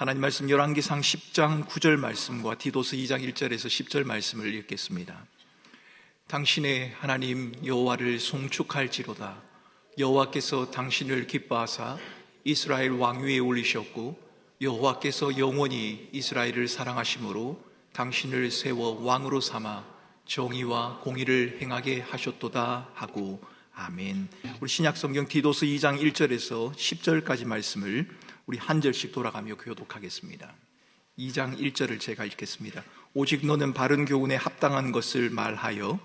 하나님 말씀 열왕기상 10장 9절 말씀과 디도서 2장 1절에서 10절 말씀을 읽겠습니다. 당신의 하나님 여호와를 송축할지로다. 여호와께서 당신을 기뻐하사 이스라엘 왕위에 올리셨고 여호와께서 영원히 이스라엘을 사랑하심으로 당신을 세워 왕으로 삼아 정의와 공의를 행하게 하셨도다 하고 아멘. 우리 신약성경 디도서 2장 1절에서 10절까지 말씀을 우리 한 절씩 돌아가며 교독하겠습니다. 2장 1절을 제가 읽겠습니다. 오직 너는 바른 교훈에 합당한 것을 말하여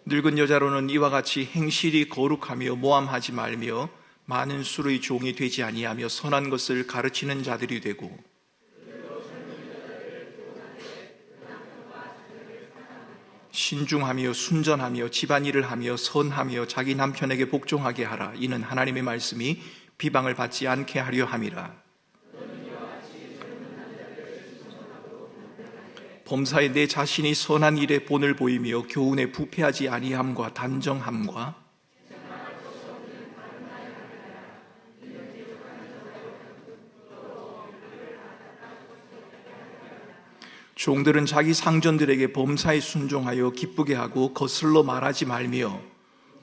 늙은 여자로는 이와 같이 행실이 거룩하며 모함하지 말며 많은 수의 종이 되지 아니하며 선한 것을 가르치는 자들이 되고 신중하며 순전하며 집안일을 하며 선하며 자기 남편에게 복종하게 하라. 이는 하나님의 말씀이 비방을 받지 않게 하려 함이라. 범사에 내 자신이 선한 일에 본을 보이며 교훈에 부패하지 아니함과 단정함과 종들은 자기 상전들에게 범사에 순종하여 기쁘게 하고 거슬러 말하지 말며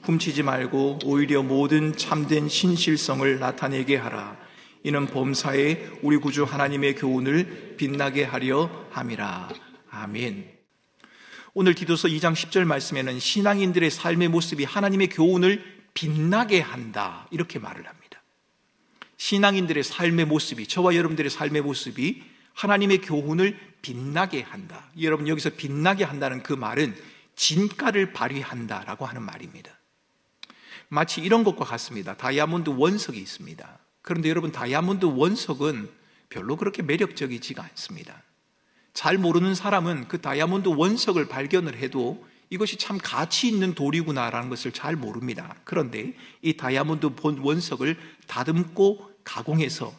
훔치지 말고 오히려 모든 참된 신실성을 나타내게 하라. 이는 범사에 우리 구주 하나님의 교훈을 빛나게 하려 함이라. 아멘. 오늘 디도서 2장 10절 말씀에는 신앙인들의 삶의 모습이 하나님의 교훈을 빛나게 한다 이렇게 말을 합니다. 신앙인들의 삶의 모습이, 저와 여러분들의 삶의 모습이 하나님의 교훈을 빛나게 한다. 여러분, 여기서 빛나게 한다는 그 말은 진가를 발휘한다라고 하는 말입니다. 마치 이런 것과 같습니다. 다이아몬드 원석이 있습니다. 그런데 여러분, 다이아몬드 원석은 별로 그렇게 매력적이지가 않습니다. 잘 모르는 사람은 그 다이아몬드 원석을 발견을 해도 이것이 참 가치 있는 돌이구나라는 것을 잘 모릅니다. 그런데 이 다이아몬드 원석을 다듬고 가공해서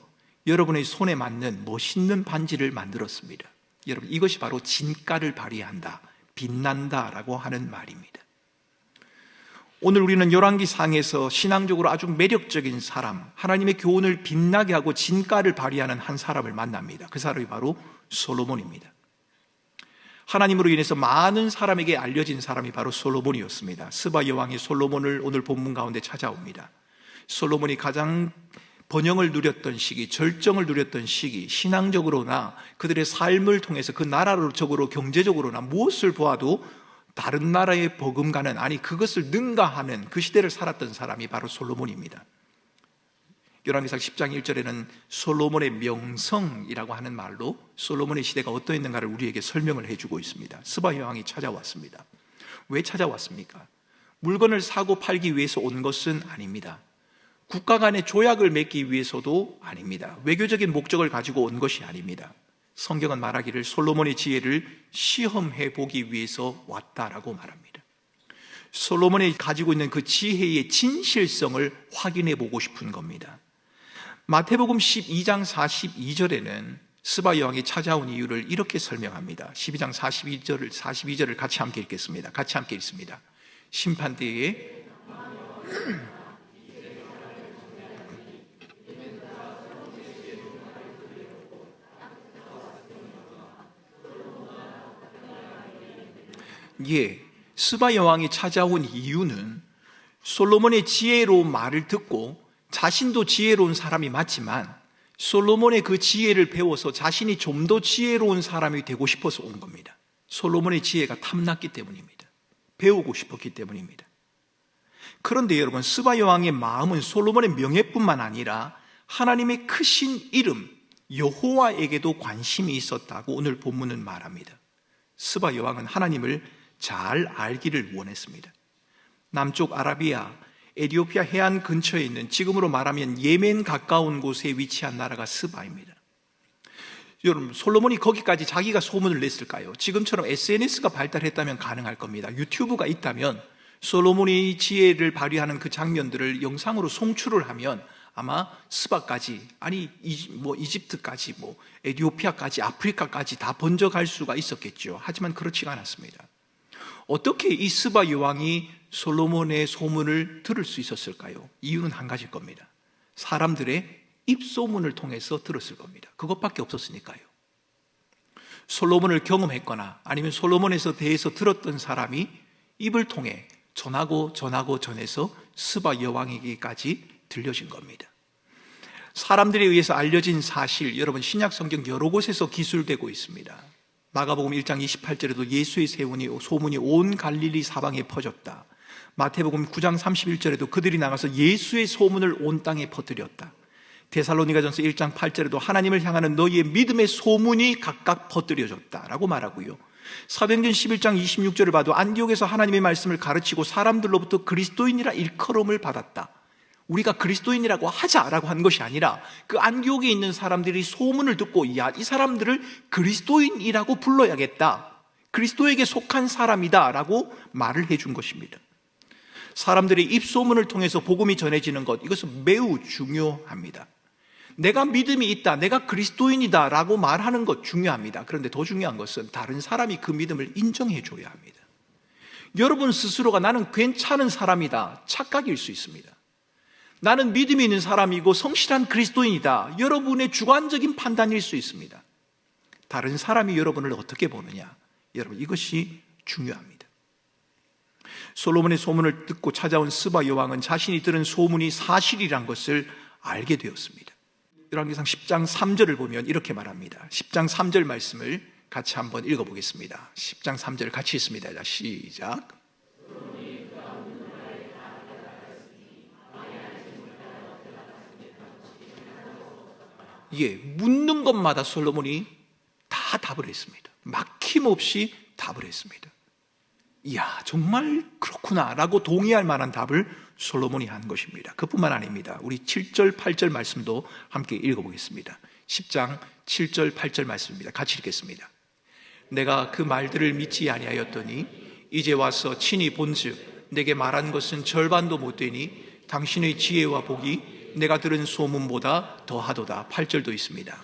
여러분의 손에 맞는 멋있는 반지를 만들었습니다. 여러분, 이것이 바로 진가를 발휘한다, 빛난다라고 하는 말입니다. 오늘 우리는 열왕기상에서 신앙적으로 아주 매력적인 사람, 하나님의 교훈을 빛나게 하고 진가를 발휘하는 한 사람을 만납니다. 그 사람이 바로 솔로몬입니다. 하나님으로 인해서 많은 사람에게 알려진 사람이 바로 솔로몬이었습니다. 스바 여왕이 솔로몬을 오늘 본문 가운데 찾아옵니다. 솔로몬이 가장 번영을 누렸던 시기, 절정을 누렸던 시기, 신앙적으로나 그들의 삶을 통해서 그 나라적으로 경제적으로나 무엇을 보아도 다른 나라에 버금가는, 아니 그것을 능가하는 그 시대를 살았던 사람이 바로 솔로몬입니다. 열왕기상 10장 1절에는 솔로몬의 명성이라고 하는 말로 솔로몬의 시대가 어떠했는가를 우리에게 설명을 해주고 있습니다. 스바 여왕이 찾아왔습니다. 왜 찾아왔습니까? 물건을 사고 팔기 위해서 온 것은 아닙니다. 국가 간의 조약을 맺기 위해서도 아닙니다. 외교적인 목적을 가지고 온 것이 아닙니다. 성경은 말하기를 솔로몬의 지혜를 시험해 보기 위해서 왔다라고 말합니다. 솔로몬이 가지고 있는 그 지혜의 진실성을 확인해 보고 싶은 겁니다. 마태복음 12장 42절에는 스바 여왕이 찾아온 이유를 이렇게 설명합니다. 12장 42절을 같이 함께 읽겠습니다. 같이 함께 읽습니다. 심판대에 스바 여왕이 찾아온 이유는 솔로몬의 지혜로운 말을 듣고 자신도 지혜로운 사람이 맞지만 솔로몬의 그 지혜를 배워서 자신이 좀 더 지혜로운 사람이 되고 싶어서 온 겁니다. 솔로몬의 지혜가 탐났기 때문입니다. 배우고 싶었기 때문입니다. 그런데 여러분, 스바 여왕의 마음은 솔로몬의 명예뿐만 아니라 하나님의 크신 이름 여호와에게도 관심이 있었다고 오늘 본문은 말합니다. 스바 여왕은 하나님을 잘 알기를 원했습니다. 남쪽 아라비아, 에티오피아 해안 근처에 있는, 지금으로 말하면 예멘 가까운 곳에 위치한 나라가 스바입니다. 여러분, 솔로몬이 거기까지 자기가 소문을 냈을까요? 지금처럼 SNS가 발달했다면 가능할 겁니다. 유튜브가 있다면 솔로몬이 지혜를 발휘하는 그 장면들을 영상으로 송출을 하면 아마 스바까지, 아니 이집트까지, 에티오피아까지, 아프리카까지 다 번져갈 수가 있었겠죠. 하지만 그렇지가 않았습니다. 어떻게 이 스바 여왕이 솔로몬의 소문을 들을 수 있었을까요? 이유는 한 가지일 겁니다. 사람들의 입소문을 통해서 들었을 겁니다. 그것밖에 없었으니까요. 솔로몬을 경험했거나 아니면 솔로몬에서 대해서 들었던 사람이 입을 통해 전해서 스바 여왕에게까지 들려진 겁니다. 사람들에 의해서 알려진 사실, 여러분 신약 성경 여러 곳에서 기술되고 있습니다. 마가복음 1장 28절에도 예수의 소문이 온 갈릴리 사방에 퍼졌다. 마태복음 9장 31절에도 그들이 나가서 예수의 소문을 온 땅에 퍼뜨렸다. 데살로니가전서 1장 8절에도 하나님을 향하는 너희의 믿음의 소문이 각각 퍼뜨려졌다라고 말하고요. 사도행전 11장 26절을 봐도 안디옥에서 하나님의 말씀을 가르치고 사람들로부터 그리스도인이라 일컬음을 받았다. 우리가 그리스도인이라고 하자라고 한 것이 아니라 그 안디옥에 있는 사람들이 소문을 듣고 야, 이 사람들을 그리스도인이라고 불러야겠다, 그리스도에게 속한 사람이다 라고 말을 해준 것입니다. 사람들의 입소문을 통해서 복음이 전해지는 것, 이것은 매우 중요합니다. 내가 믿음이 있다, 내가 그리스도인이다 라고 말하는 것 중요합니다. 그런데 더 중요한 것은 다른 사람이 그 믿음을 인정해 줘야 합니다. 여러분 스스로가 나는 괜찮은 사람이다 착각일 수 있습니다. 나는 믿음이 있는 사람이고 성실한 그리스도인이다, 여러분의 주관적인 판단일 수 있습니다. 다른 사람이 여러분을 어떻게 보느냐, 여러분 이것이 중요합니다. 솔로몬의 소문을 듣고 찾아온 스바 여왕은 자신이 들은 소문이 사실이란 것을 알게 되었습니다. 열왕기상 10장 3절을 보면 이렇게 말합니다. 10장 3절 말씀을 같이 한번 읽어보겠습니다. 10장 3절 같이 있습니다. 자, 시작. 예, 묻는 것마다 솔로몬이 다 답을 했습니다. 막힘없이 답을 했습니다. 이야, 정말 그렇구나 라고 동의할 만한 답을 솔로몬이 한 것입니다. 그뿐만 아닙니다. 우리 7절 8절 말씀도 함께 읽어보겠습니다. 10장 7절 8절 말씀입니다. 같이 읽겠습니다. 내가 그 말들을 믿지 아니하였더니 이제 와서 친히 본즉 내게 말한 것은 절반도 못 되니 당신의 지혜와 복이 내가 들은 소문보다 더하도다. 8절도 있습니다.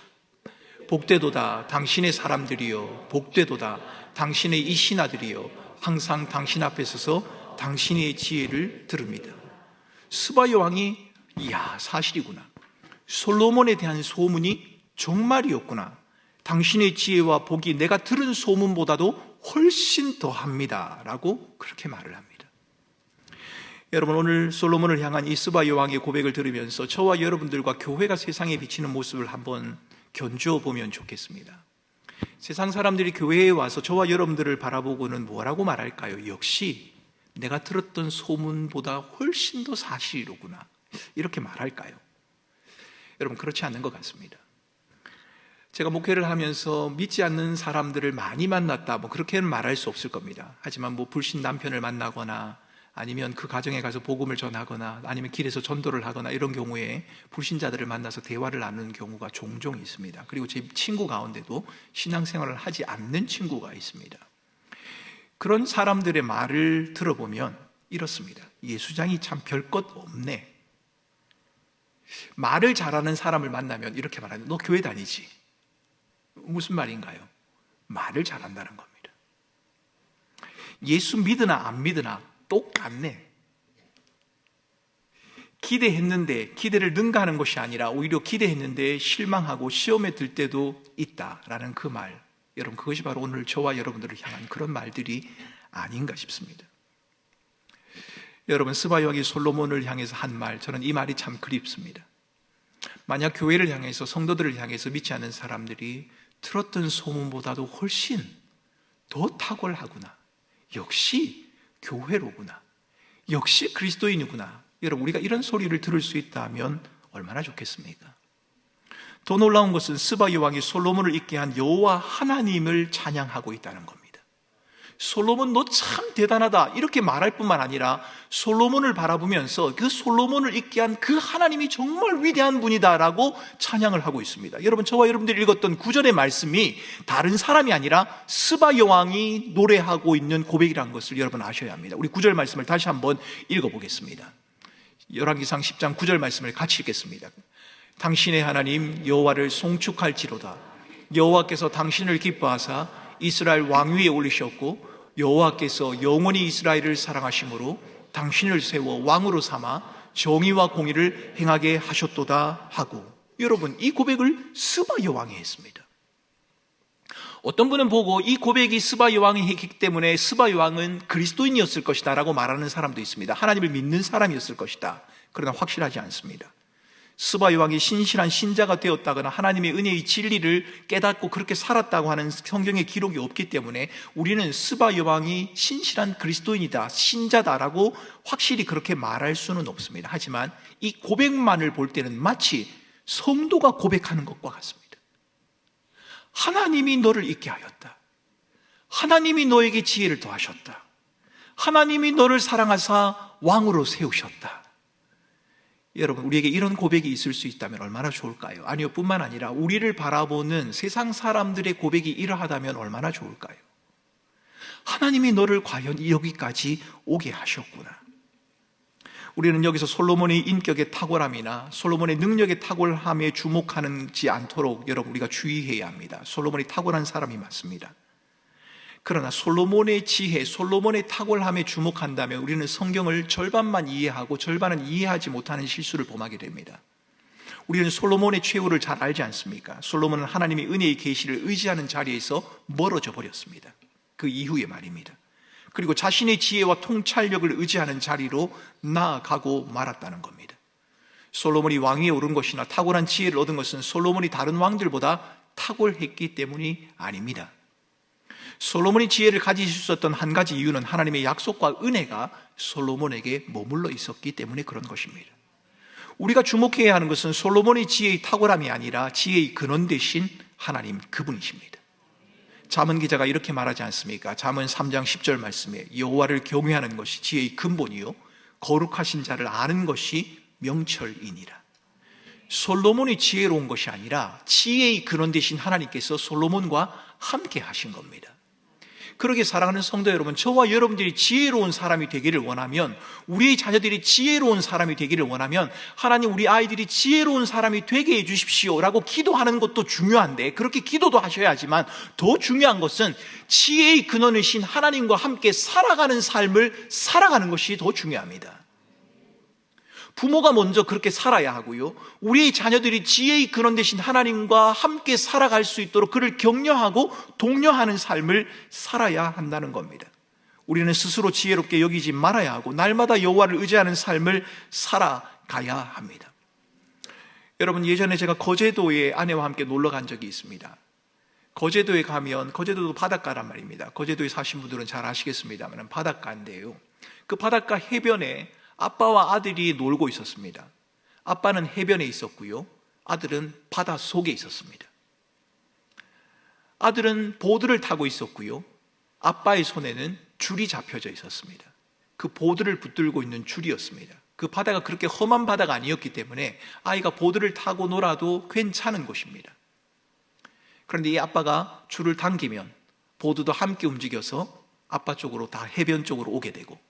복되도다 당신의 사람들이여, 복되도다 당신의 이 신하들이여, 항상 당신 앞에 서서 당신의 지혜를 들읍니다. 스바 여왕이 이야, 사실이구나, 솔로몬에 대한 소문이 정말이었구나, 당신의 지혜와 복이 내가 들은 소문보다도 훨씬 더합니다 라고 그렇게 말을 합니다. 여러분, 오늘 솔로몬을 향한 이 스바 여왕의 고백을 들으면서 저와 여러분들과 교회가 세상에 비치는 모습을 한번 견주어 보면 좋겠습니다. 세상 사람들이 교회에 와서 저와 여러분들을 바라보고는 뭐라고 말할까요? 역시 내가 들었던 소문보다 훨씬 더 사실이로구나, 이렇게 말할까요? 여러분, 그렇지 않는 것 같습니다. 제가 목회를 하면서 믿지 않는 사람들을 많이 만났다, 그렇게는 말할 수 없을 겁니다. 하지만 불신 남편을 만나거나 아니면 그 가정에 가서 복음을 전하거나 아니면 길에서 전도를 하거나 이런 경우에 불신자들을 만나서 대화를 나누는 경우가 종종 있습니다. 그리고 제 친구 가운데도 신앙생활을 하지 않는 친구가 있습니다. 그런 사람들의 말을 들어보면 이렇습니다. 예수장이 참 별 것 없네. 말을 잘하는 사람을 만나면 이렇게 말하는, 너 교회 다니지? 무슨 말인가요? 말을 잘한다는 겁니다. 예수 믿으나 안 믿으나 똑같네. 기대했는데 기대를 능가하는 것이 아니라 오히려 기대했는데 실망하고 시험에 들 때도 있다라는 그 말, 여러분 그것이 바로 오늘 저와 여러분들을 향한 그런 말들이 아닌가 싶습니다. 여러분, 스바 여왕이 솔로몬을 향해서 한 말, 저는 이 말이 참 그립습니다. 만약 교회를 향해서, 성도들을 향해서 믿지 않는 사람들이 들었던 소문보다도 훨씬 더 탁월하구나, 역시 교회로구나, 역시 그리스도인이구나, 여러분 우리가 이런 소리를 들을 수 있다면 얼마나 좋겠습니까? 더 놀라운 것은 스바 여왕이 솔로몬을 있게 한 여호와 하나님을 찬양하고 있다는 겁니다. 솔로몬 너 참 대단하다 이렇게 말할 뿐만 아니라 솔로몬을 바라보면서 그 솔로몬을 있게 한 그 하나님이 정말 위대한 분이다라고 찬양을 하고 있습니다. 여러분, 저와 여러분들이 읽었던 9절의 말씀이 다른 사람이 아니라 스바 여왕이 노래하고 있는 고백이라는 것을 여러분 아셔야 합니다. 우리 9절 말씀을 다시 한번 읽어보겠습니다. 열왕기상 10장 9절 말씀을 같이 읽겠습니다. 당신의 하나님 여호와를 송축할지로다. 여호와께서 당신을 기뻐하사 이스라엘 왕위에 올리셨고 여호와께서 영원히 이스라엘을 사랑하심으로 당신을 세워 왕으로 삼아 정의와 공의를 행하게 하셨도다 하고, 여러분, 이 고백을 스바 여왕이 했습니다. 어떤 분은 보고 이 고백이 스바 여왕이 했기 때문에 스바 여왕은 그리스도인이었을 것이다 라고 말하는 사람도 있습니다. 하나님을 믿는 사람이었을 것이다. 그러나 확실하지 않습니다. 스바 여왕이 신실한 신자가 되었다거나 하나님의 은혜의 진리를 깨닫고 그렇게 살았다고 하는 성경의 기록이 없기 때문에 우리는 스바 여왕이 신실한 그리스도인이다, 신자다라고 확실히 그렇게 말할 수는 없습니다. 하지만 이 고백만을 볼 때는 마치 성도가 고백하는 것과 같습니다. 하나님이 너를 있게 하였다. 하나님이 너에게 지혜를 더하셨다. 하나님이 너를 사랑하사 왕으로 세우셨다. 여러분, 우리에게 이런 고백이 있을 수 있다면 얼마나 좋을까요? 아니요, 뿐만 아니라 우리를 바라보는 세상 사람들의 고백이 이러하다면 얼마나 좋을까요? 하나님이 너를 과연 여기까지 오게 하셨구나. 우리는 여기서 솔로몬의 인격의 탁월함이나 솔로몬의 능력의 탁월함에 주목하지 않도록 여러분 우리가 주의해야 합니다. 솔로몬이 탁월한 사람이 맞습니다. 그러나 솔로몬의 지혜, 솔로몬의 탁월함에 주목한다면 우리는 성경을 절반만 이해하고 절반은 이해하지 못하는 실수를 범하게 됩니다. 우리는 솔로몬의 최후를 잘 알지 않습니까? 솔로몬은 하나님의 은혜의 계시를 의지하는 자리에서 멀어져 버렸습니다. 그 이후의 말입니다. 그리고 자신의 지혜와 통찰력을 의지하는 자리로 나아가고 말았다는 겁니다. 솔로몬이 왕위에 오른 것이나 탁월한 지혜를 얻은 것은 솔로몬이 다른 왕들보다 탁월했기 때문이 아닙니다. 솔로몬이 지혜를 가질 수 있었던 한 가지 이유는 하나님의 약속과 은혜가 솔로몬에게 머물러 있었기 때문에 그런 것입니다. 우리가 주목해야 하는 것은 솔로몬의 지혜의 탁월함이 아니라 지혜의 근원 되신 하나님 그분이십니다. 잠언 기자가 이렇게 말하지 않습니까? 잠언 3장 10절 말씀에 여호와를 경외하는 것이 지혜의 근본이요 거룩하신 자를 아는 것이 명철이니라. 솔로몬이 지혜로운 것이 아니라 지혜의 근원 되신 하나님께서 솔로몬과 함께 하신 겁니다. 그러게 사랑하는 성도 여러분, 저와 여러분들이 지혜로운 사람이 되기를 원하면, 우리의 자녀들이 지혜로운 사람이 되기를 원하면 하나님 우리 아이들이 지혜로운 사람이 되게 해주십시오 라고 기도하는 것도 중요한데, 그렇게 기도도 하셔야 하지만 더 중요한 것은 지혜의 근원이신 하나님과 함께 살아가는 삶을 살아가는 것이 더 중요합니다. 부모가 먼저 그렇게 살아야 하고요, 우리의 자녀들이 지혜의 근원 되신 하나님과 함께 살아갈 수 있도록 그를 격려하고 독려하는 삶을 살아야 한다는 겁니다. 우리는 스스로 지혜롭게 여기지 말아야 하고 날마다 여호와를 의지하는 삶을 살아가야 합니다. 여러분, 예전에 제가 거제도에 아내와 함께 놀러 간 적이 있습니다. 거제도에 가면, 거제도도 바닷가란 말입니다. 거제도에 사신 분들은 잘 아시겠습니다만 바닷가인데요, 그 바닷가 해변에 아빠와 아들이 놀고 있었습니다. 아빠는 해변에 있었고요, 아들은 바다 속에 있었습니다. 아들은 보드를 타고 있었고요, 아빠의 손에는 줄이 잡혀져 있었습니다. 그 보드를 붙들고 있는 줄이었습니다. 그 바다가 그렇게 험한 바다가 아니었기 때문에 아이가 보드를 타고 놀아도 괜찮은 곳입니다. 그런데 이 아빠가 줄을 당기면 보드도 함께 움직여서 아빠 쪽으로 다 해변 쪽으로 오게 되고,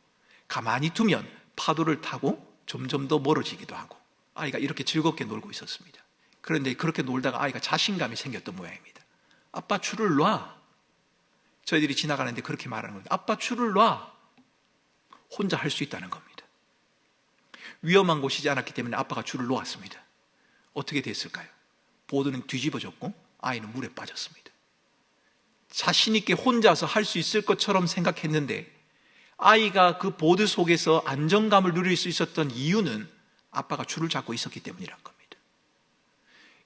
가만히 두면 파도를 타고 점점 더 멀어지기도 하고, 아이가 이렇게 즐겁게 놀고 있었습니다. 그런데 그렇게 놀다가 아이가 자신감이 생겼던 모양입니다. 아빠 줄을 놔. 저희들이 지나가는데 그렇게 말하는 겁니다. 아빠 줄을 놔. 혼자 할 수 있다는 겁니다. 위험한 곳이지 않았기 때문에 아빠가 줄을 놓았습니다. 어떻게 됐을까요? 보드는 뒤집어졌고 아이는 물에 빠졌습니다. 자신 있게 혼자서 할 수 있을 것처럼 생각했는데 아이가 그 보드 속에서 안정감을 누릴 수 있었던 이유는 아빠가 줄을 잡고 있었기 때문이란 겁니다.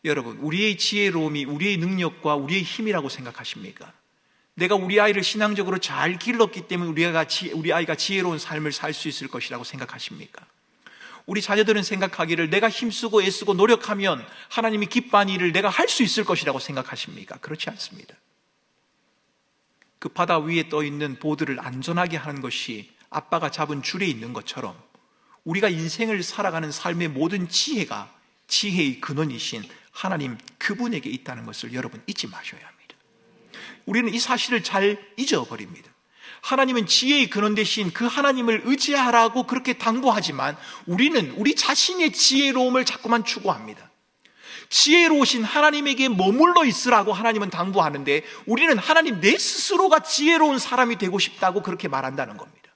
여러분, 우리의 지혜로움이 우리의 능력과 우리의 힘이라고 생각하십니까? 내가 우리 아이를 신앙적으로 잘 길렀기 때문에 우리 아이가 지혜로운 삶을 살 수 있을 것이라고 생각하십니까? 우리 자녀들은 생각하기를 내가 힘쓰고 애쓰고 노력하면 하나님이 기뻐하는 일을 내가 할 수 있을 것이라고 생각하십니까? 그렇지 않습니다. 그 바다 위에 떠 있는 보드를 안전하게 하는 것이 아빠가 잡은 줄에 있는 것처럼 우리가 인생을 살아가는 삶의 모든 지혜가 지혜의 근원이신 하나님 그분에게 있다는 것을 여러분 잊지 마셔야 합니다. 우리는 이 사실을 잘 잊어버립니다. 하나님은 지혜의 근원 되신 그 하나님을 의지하라고 그렇게 당부하지만 우리는 우리 자신의 지혜로움을 자꾸만 추구합니다. 지혜로우신 하나님에게 머물러 있으라고 하나님은 당부하는데, 우리는 하나님 내 스스로가 지혜로운 사람이 되고 싶다고 그렇게 말한다는 겁니다.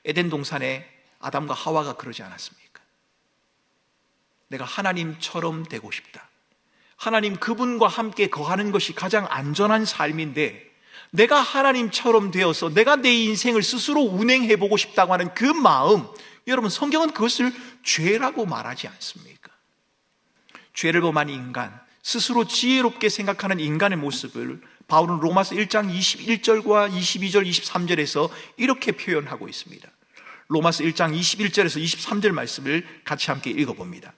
에덴 동산에 아담과 하와가 그러지 않았습니까? 내가 하나님처럼 되고 싶다. 하나님 그분과 함께 거하는 것이 가장 안전한 삶인데, 내가 하나님처럼 되어서 내가 내 인생을 스스로 운행해보고 싶다고 하는 그 마음, 여러분 성경은 그것을 죄라고 말하지 않습니까? 죄를 범한 인간, 스스로 지혜롭게 생각하는 인간의 모습을 바울은 로마서 1장 21절과 22절, 23절에서 이렇게 표현하고 있습니다. 로마서 1장 21절에서 23절 말씀을 같이 함께 읽어봅니다.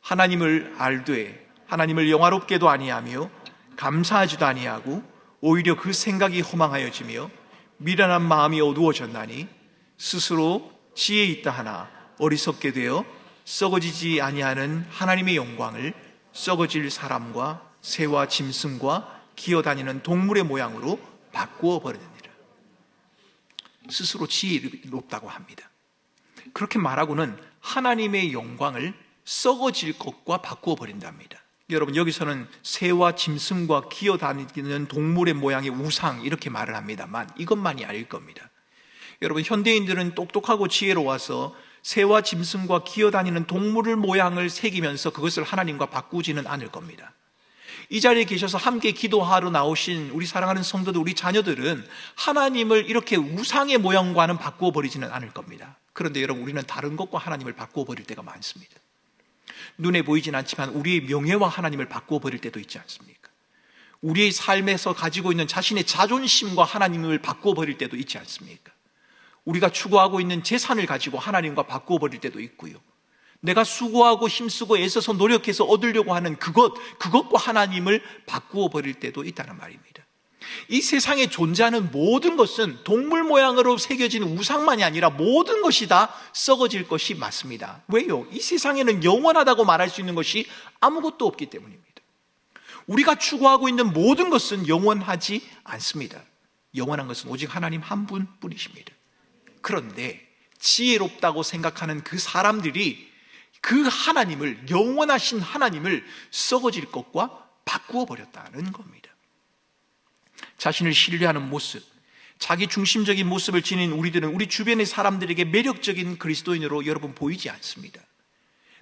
하나님을 알되 하나님을 영화롭게도 아니하며 감사하지도 아니하고 오히려 그 생각이 허망하여지며 미련한 마음이 어두워졌나니 스스로 지혜 있다 하나 어리석게 되어 썩어지지 아니하는 하나님의 영광을 썩어질 사람과 새와 짐승과 기어다니는 동물의 모양으로 바꾸어 버리느니라. 스스로 지혜롭다고 합니다. 그렇게 말하고는 하나님의 영광을 썩어질 것과 바꾸어 버린답니다. 여러분, 여기서는 새와 짐승과 기어다니는 동물의 모양의 우상 이렇게 말을 합니다만 이것만이 아닐 겁니다. 여러분, 현대인들은 똑똑하고 지혜로워서 새와 짐승과 기어다니는 동물의 모양을 새기면서 그것을 하나님과 바꾸지는 않을 겁니다. 이 자리에 계셔서 함께 기도하러 나오신 우리 사랑하는 성도들, 우리 자녀들은 하나님을 이렇게 우상의 모양과는 바꾸어 버리지는 않을 겁니다. 그런데 여러분, 우리는 다른 것과 하나님을 바꾸어 버릴 때가 많습니다. 눈에 보이진 않지만 우리의 명예와 하나님을 바꾸어 버릴 때도 있지 않습니까? 우리의 삶에서 가지고 있는 자신의 자존심과 하나님을 바꾸어 버릴 때도 있지 않습니까? 우리가 추구하고 있는 재산을 가지고 하나님과 바꾸어 버릴 때도 있고요. 내가 수고하고 힘쓰고 애써서 노력해서 얻으려고 하는 그것과 하나님을 바꾸어 버릴 때도 있다는 말입니다. 이 세상에 존재하는 모든 것은 동물 모양으로 새겨진 우상만이 아니라 모든 것이 다 썩어질 것이 맞습니다. 왜요? 이 세상에는 영원하다고 말할 수 있는 것이 아무것도 없기 때문입니다. 우리가 추구하고 있는 모든 것은 영원하지 않습니다. 영원한 것은 오직 하나님 한 분뿐이십니다. 그런데 지혜롭다고 생각하는 그 사람들이 그 하나님을, 영원하신 하나님을 썩어질 것과 바꾸어 버렸다는 겁니다. 자신을 신뢰하는 모습, 자기 중심적인 모습을 지닌 우리들은 우리 주변의 사람들에게 매력적인 그리스도인으로 여러분 보이지 않습니다.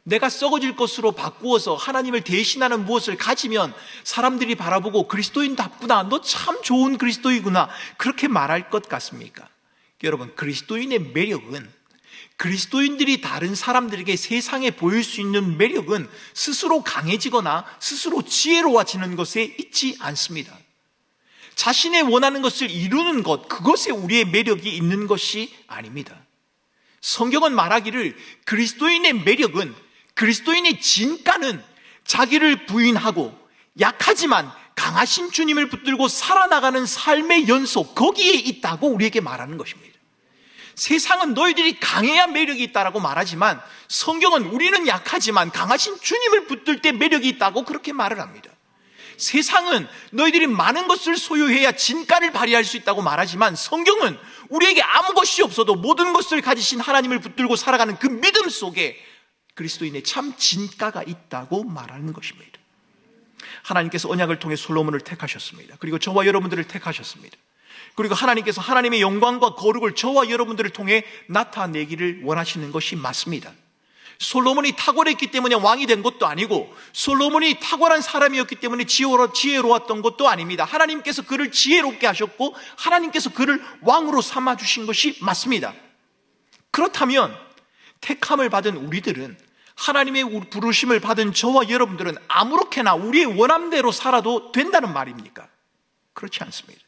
내가 썩어질 것으로 바꾸어서 하나님을 대신하는 무엇을 가지면 사람들이 바라보고 그리스도인답구나, 너 참 좋은 그리스도이구나, 그렇게 말할 것 같습니까? 여러분, 그리스도인의 매력은, 그리스도인들이 다른 사람들에게 세상에 보일 수 있는 매력은 스스로 강해지거나 스스로 지혜로워지는 것에 있지 않습니다. 자신의 원하는 것을 이루는 것, 그것에 우리의 매력이 있는 것이 아닙니다. 성경은 말하기를 그리스도인의 매력은, 그리스도인의 진가는 자기를 부인하고 약하지만 강하신 주님을 붙들고 살아나가는 삶의 연속, 거기에 있다고 우리에게 말하는 것입니다. 세상은 너희들이 강해야 매력이 있다라고 말하지만 성경은 우리는 약하지만 강하신 주님을 붙들 때 매력이 있다고 그렇게 말을 합니다. 세상은 너희들이 많은 것을 소유해야 진가를 발휘할 수 있다고 말하지만 성경은 우리에게 아무 것이 없어도 모든 것을 가지신 하나님을 붙들고 살아가는 그 믿음 속에 그리스도인의 참 진가가 있다고 말하는 것입니다. 하나님께서 언약을 통해 솔로몬을 택하셨습니다. 그리고 저와 여러분들을 택하셨습니다. 그리고 하나님께서 하나님의 영광과 거룩을 저와 여러분들을 통해 나타내기를 원하시는 것이 맞습니다. 솔로몬이 탁월했기 때문에 왕이 된 것도 아니고 솔로몬이 탁월한 사람이었기 때문에 지혜로웠던 것도 아닙니다. 하나님께서 그를 지혜롭게 하셨고 하나님께서 그를 왕으로 삼아주신 것이 맞습니다. 그렇다면 택함을 받은 우리들은, 하나님의 부르심을 받은 저와 여러분들은 아무렇게나 우리의 원함대로 살아도 된다는 말입니까? 그렇지 않습니다.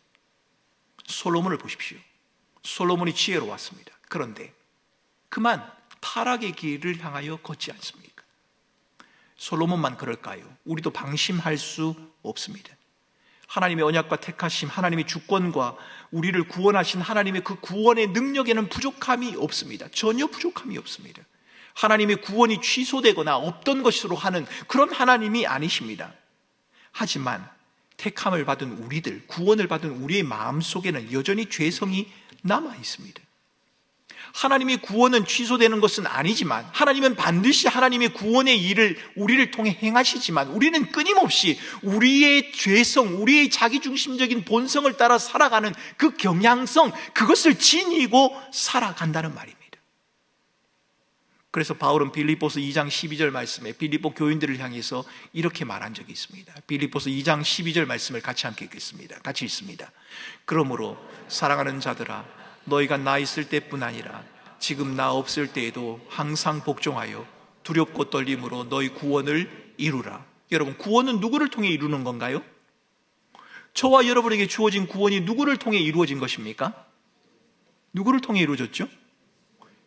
솔로몬을 보십시오. 솔로몬이 지혜로웠습니다. 그런데 그만 타락의 길을 향하여 걷지 않습니까? 솔로몬만 그럴까요? 우리도 방심할 수 없습니다. 하나님의 언약과 택하심, 하나님의 주권과 우리를 구원하신 하나님의 그 구원의 능력에는 부족함이 없습니다. 전혀 부족함이 없습니다. 하나님의 구원이 취소되거나 없던 것으로 하는 그런 하나님이 아니십니다. 하지만 택함을 받은 우리들, 구원을 받은 우리의 마음속에는 여전히 죄성이 남아 있습니다. 하나님의 구원은 취소되는 것은 아니지만, 하나님은 반드시 하나님의 구원의 일을 우리를 통해 행하시지만, 우리는 끊임없이 우리의 죄성, 우리의 자기중심적인 본성을 따라 살아가는 그 경향성, 그것을 지니고 살아간다는 말입니다. 그래서 바울은 빌립보서 2장 12절 말씀에 빌립보 교인들을 향해서 이렇게 말한 적이 있습니다. 빌립보서 2장 12절 말씀을 같이 함께 읽겠습니다. 같이 읽습니다. 그러므로 사랑하는 자들아, 너희가 나 있을 때뿐 아니라 지금 나 없을 때에도 항상 복종하여 두렵고 떨림으로 너희 구원을 이루라. 여러분, 구원은 누구를 통해 이루는 건가요? 저와 여러분에게 주어진 구원이 누구를 통해 이루어진 것입니까? 누구를 통해 이루어졌죠?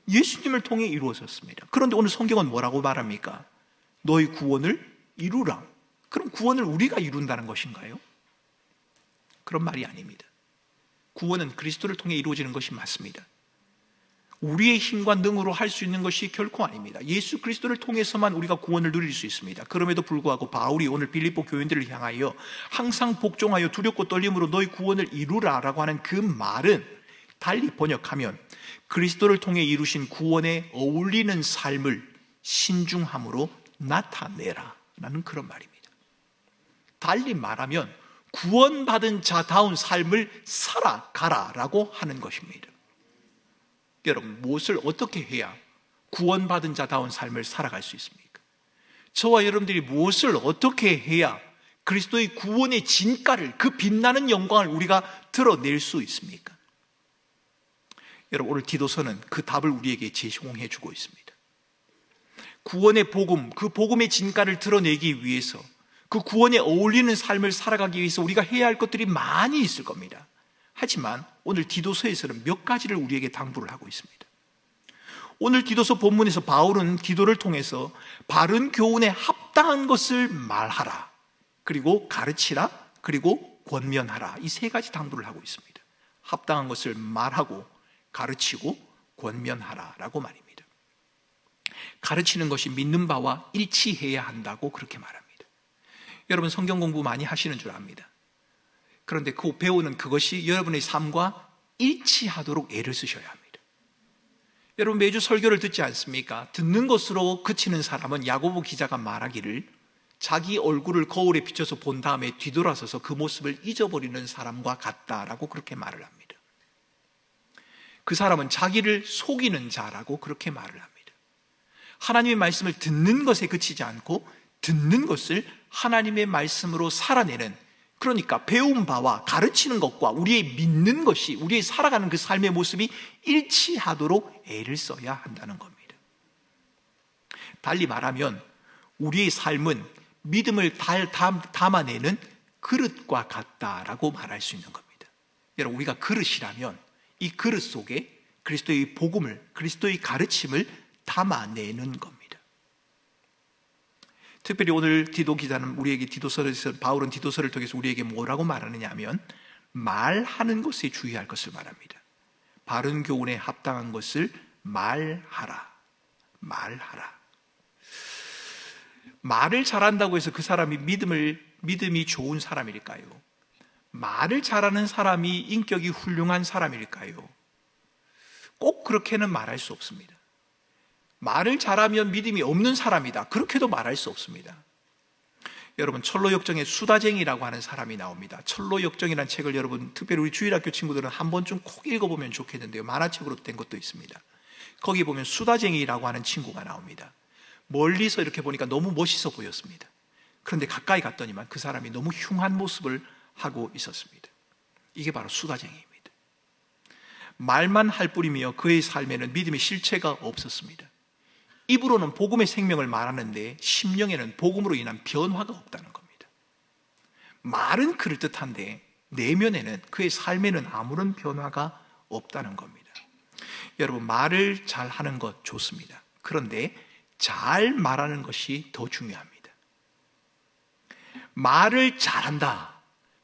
예수님을 통해 이루어졌습니다. 그런데 오늘 성경은 뭐라고 말합니까? 너희 구원을 이루라. 그럼 구원을 우리가 이룬다는 것인가요? 그런 말이 아닙니다. 구원은 그리스도를 통해 이루어지는 것이 맞습니다. 우리의 힘과 능으로 할 수 있는 것이 결코 아닙니다. 예수 그리스도를 통해서만 우리가 구원을 누릴 수 있습니다. 그럼에도 불구하고 바울이 오늘 빌립보 교인들을 향하여 항상 복종하여 두렵고 떨림으로 너희 구원을 이루라 라고 하는 그 말은 달리 번역하면 그리스도를 통해 이루신 구원에 어울리는 삶을 신중함으로 나타내라 라는 그런 말입니다. 달리 말하면 구원받은 자다운 삶을 살아가라 라고 하는 것입니다. 여러분, 무엇을 어떻게 해야 구원받은 자다운 삶을 살아갈 수 있습니까? 저와 여러분들이 무엇을 어떻게 해야 그리스도의 구원의 진가를, 그 빛나는 영광을 우리가 드러낼 수 있습니까? 여러분, 오늘 디도서는 그 답을 우리에게 제공해 주고 있습니다. 구원의 복음, 그 복음의 진가를 드러내기 위해서, 그 구원에 어울리는 삶을 살아가기 위해서 우리가 해야 할 것들이 많이 있을 겁니다. 하지만 오늘 디도서에서는 몇 가지를 우리에게 당부를 하고 있습니다. 오늘 디도서 본문에서 바울은 디도를 통해서 바른 교훈에 합당한 것을 말하라, 그리고 가르치라, 그리고 권면하라, 이 세 가지 당부를 하고 있습니다. 합당한 것을 말하고 가르치고 권면하라라고 말입니다. 가르치는 것이 믿는 바와 일치해야 한다고 그렇게 말합니다. 여러분, 성경 공부 많이 하시는 줄 압니다. 그런데 그 배우는 그것이 여러분의 삶과 일치하도록 애를 쓰셔야 합니다. 여러분, 매주 설교를 듣지 않습니까? 듣는 것으로 그치는 사람은 야고보 기자가 말하기를 자기 얼굴을 거울에 비춰서 본 다음에 뒤돌아서서 그 모습을 잊어버리는 사람과 같다라고 그렇게 말을 합니다. 그 사람은 자기를 속이는 자라고 그렇게 말을 합니다. 하나님의 말씀을 듣는 것에 그치지 않고 듣는 것을 하나님의 말씀으로 살아내는, 그러니까 배운 바와 가르치는 것과 우리의 믿는 것이, 우리의 살아가는 그 삶의 모습이 일치하도록 애를 써야 한다는 겁니다. 달리 말하면 우리의 삶은 믿음을 담아내는 그릇과 같다라고 말할 수 있는 겁니다. 여러분, 우리가 그릇이라면 이 그릇 속에 그리스도의 복음을, 그리스도의 가르침을 담아내는 겁니다. 특별히 오늘 디도 기자는 우리에게 디도서에서, 바울은 디도서를 통해서 우리에게 뭐라고 말하느냐 하면 말하는 것에 주의할 것을 말합니다. 바른 교훈에 합당한 것을 말하라. 말하라. 말을 잘한다고 해서 그 사람이 믿음이 좋은 사람일까요? 말을 잘하는 사람이 인격이 훌륭한 사람일까요? 꼭 그렇게는 말할 수 없습니다. 말을 잘하면 믿음이 없는 사람이다, 그렇게도 말할 수 없습니다. 여러분, 철로역정에 수다쟁이라고 하는 사람이 나옵니다. 철로역정이라는 책을 여러분, 특별히 우리 주일학교 친구들은 한 번쯤 꼭 읽어보면 좋겠는데요, 만화책으로 된 것도 있습니다. 거기 보면 수다쟁이라고 하는 친구가 나옵니다. 멀리서 이렇게 보니까 너무 멋있어 보였습니다. 그런데 가까이 갔더니만 그 사람이 너무 흉한 모습을 하고 있었습니다. 이게 바로 수다쟁이입니다. 말만 할 뿐이며 그의 삶에는 믿음의 실체가 없었습니다. 입으로는 복음의 생명을 말하는데 심령에는 복음으로 인한 변화가 없다는 겁니다. 말은 그럴듯한데 내면에는, 그의 삶에는 아무런 변화가 없다는 겁니다. 여러분, 말을 잘하는 것 좋습니다. 그런데 잘 말하는 것이 더 중요합니다. 말을 잘한다,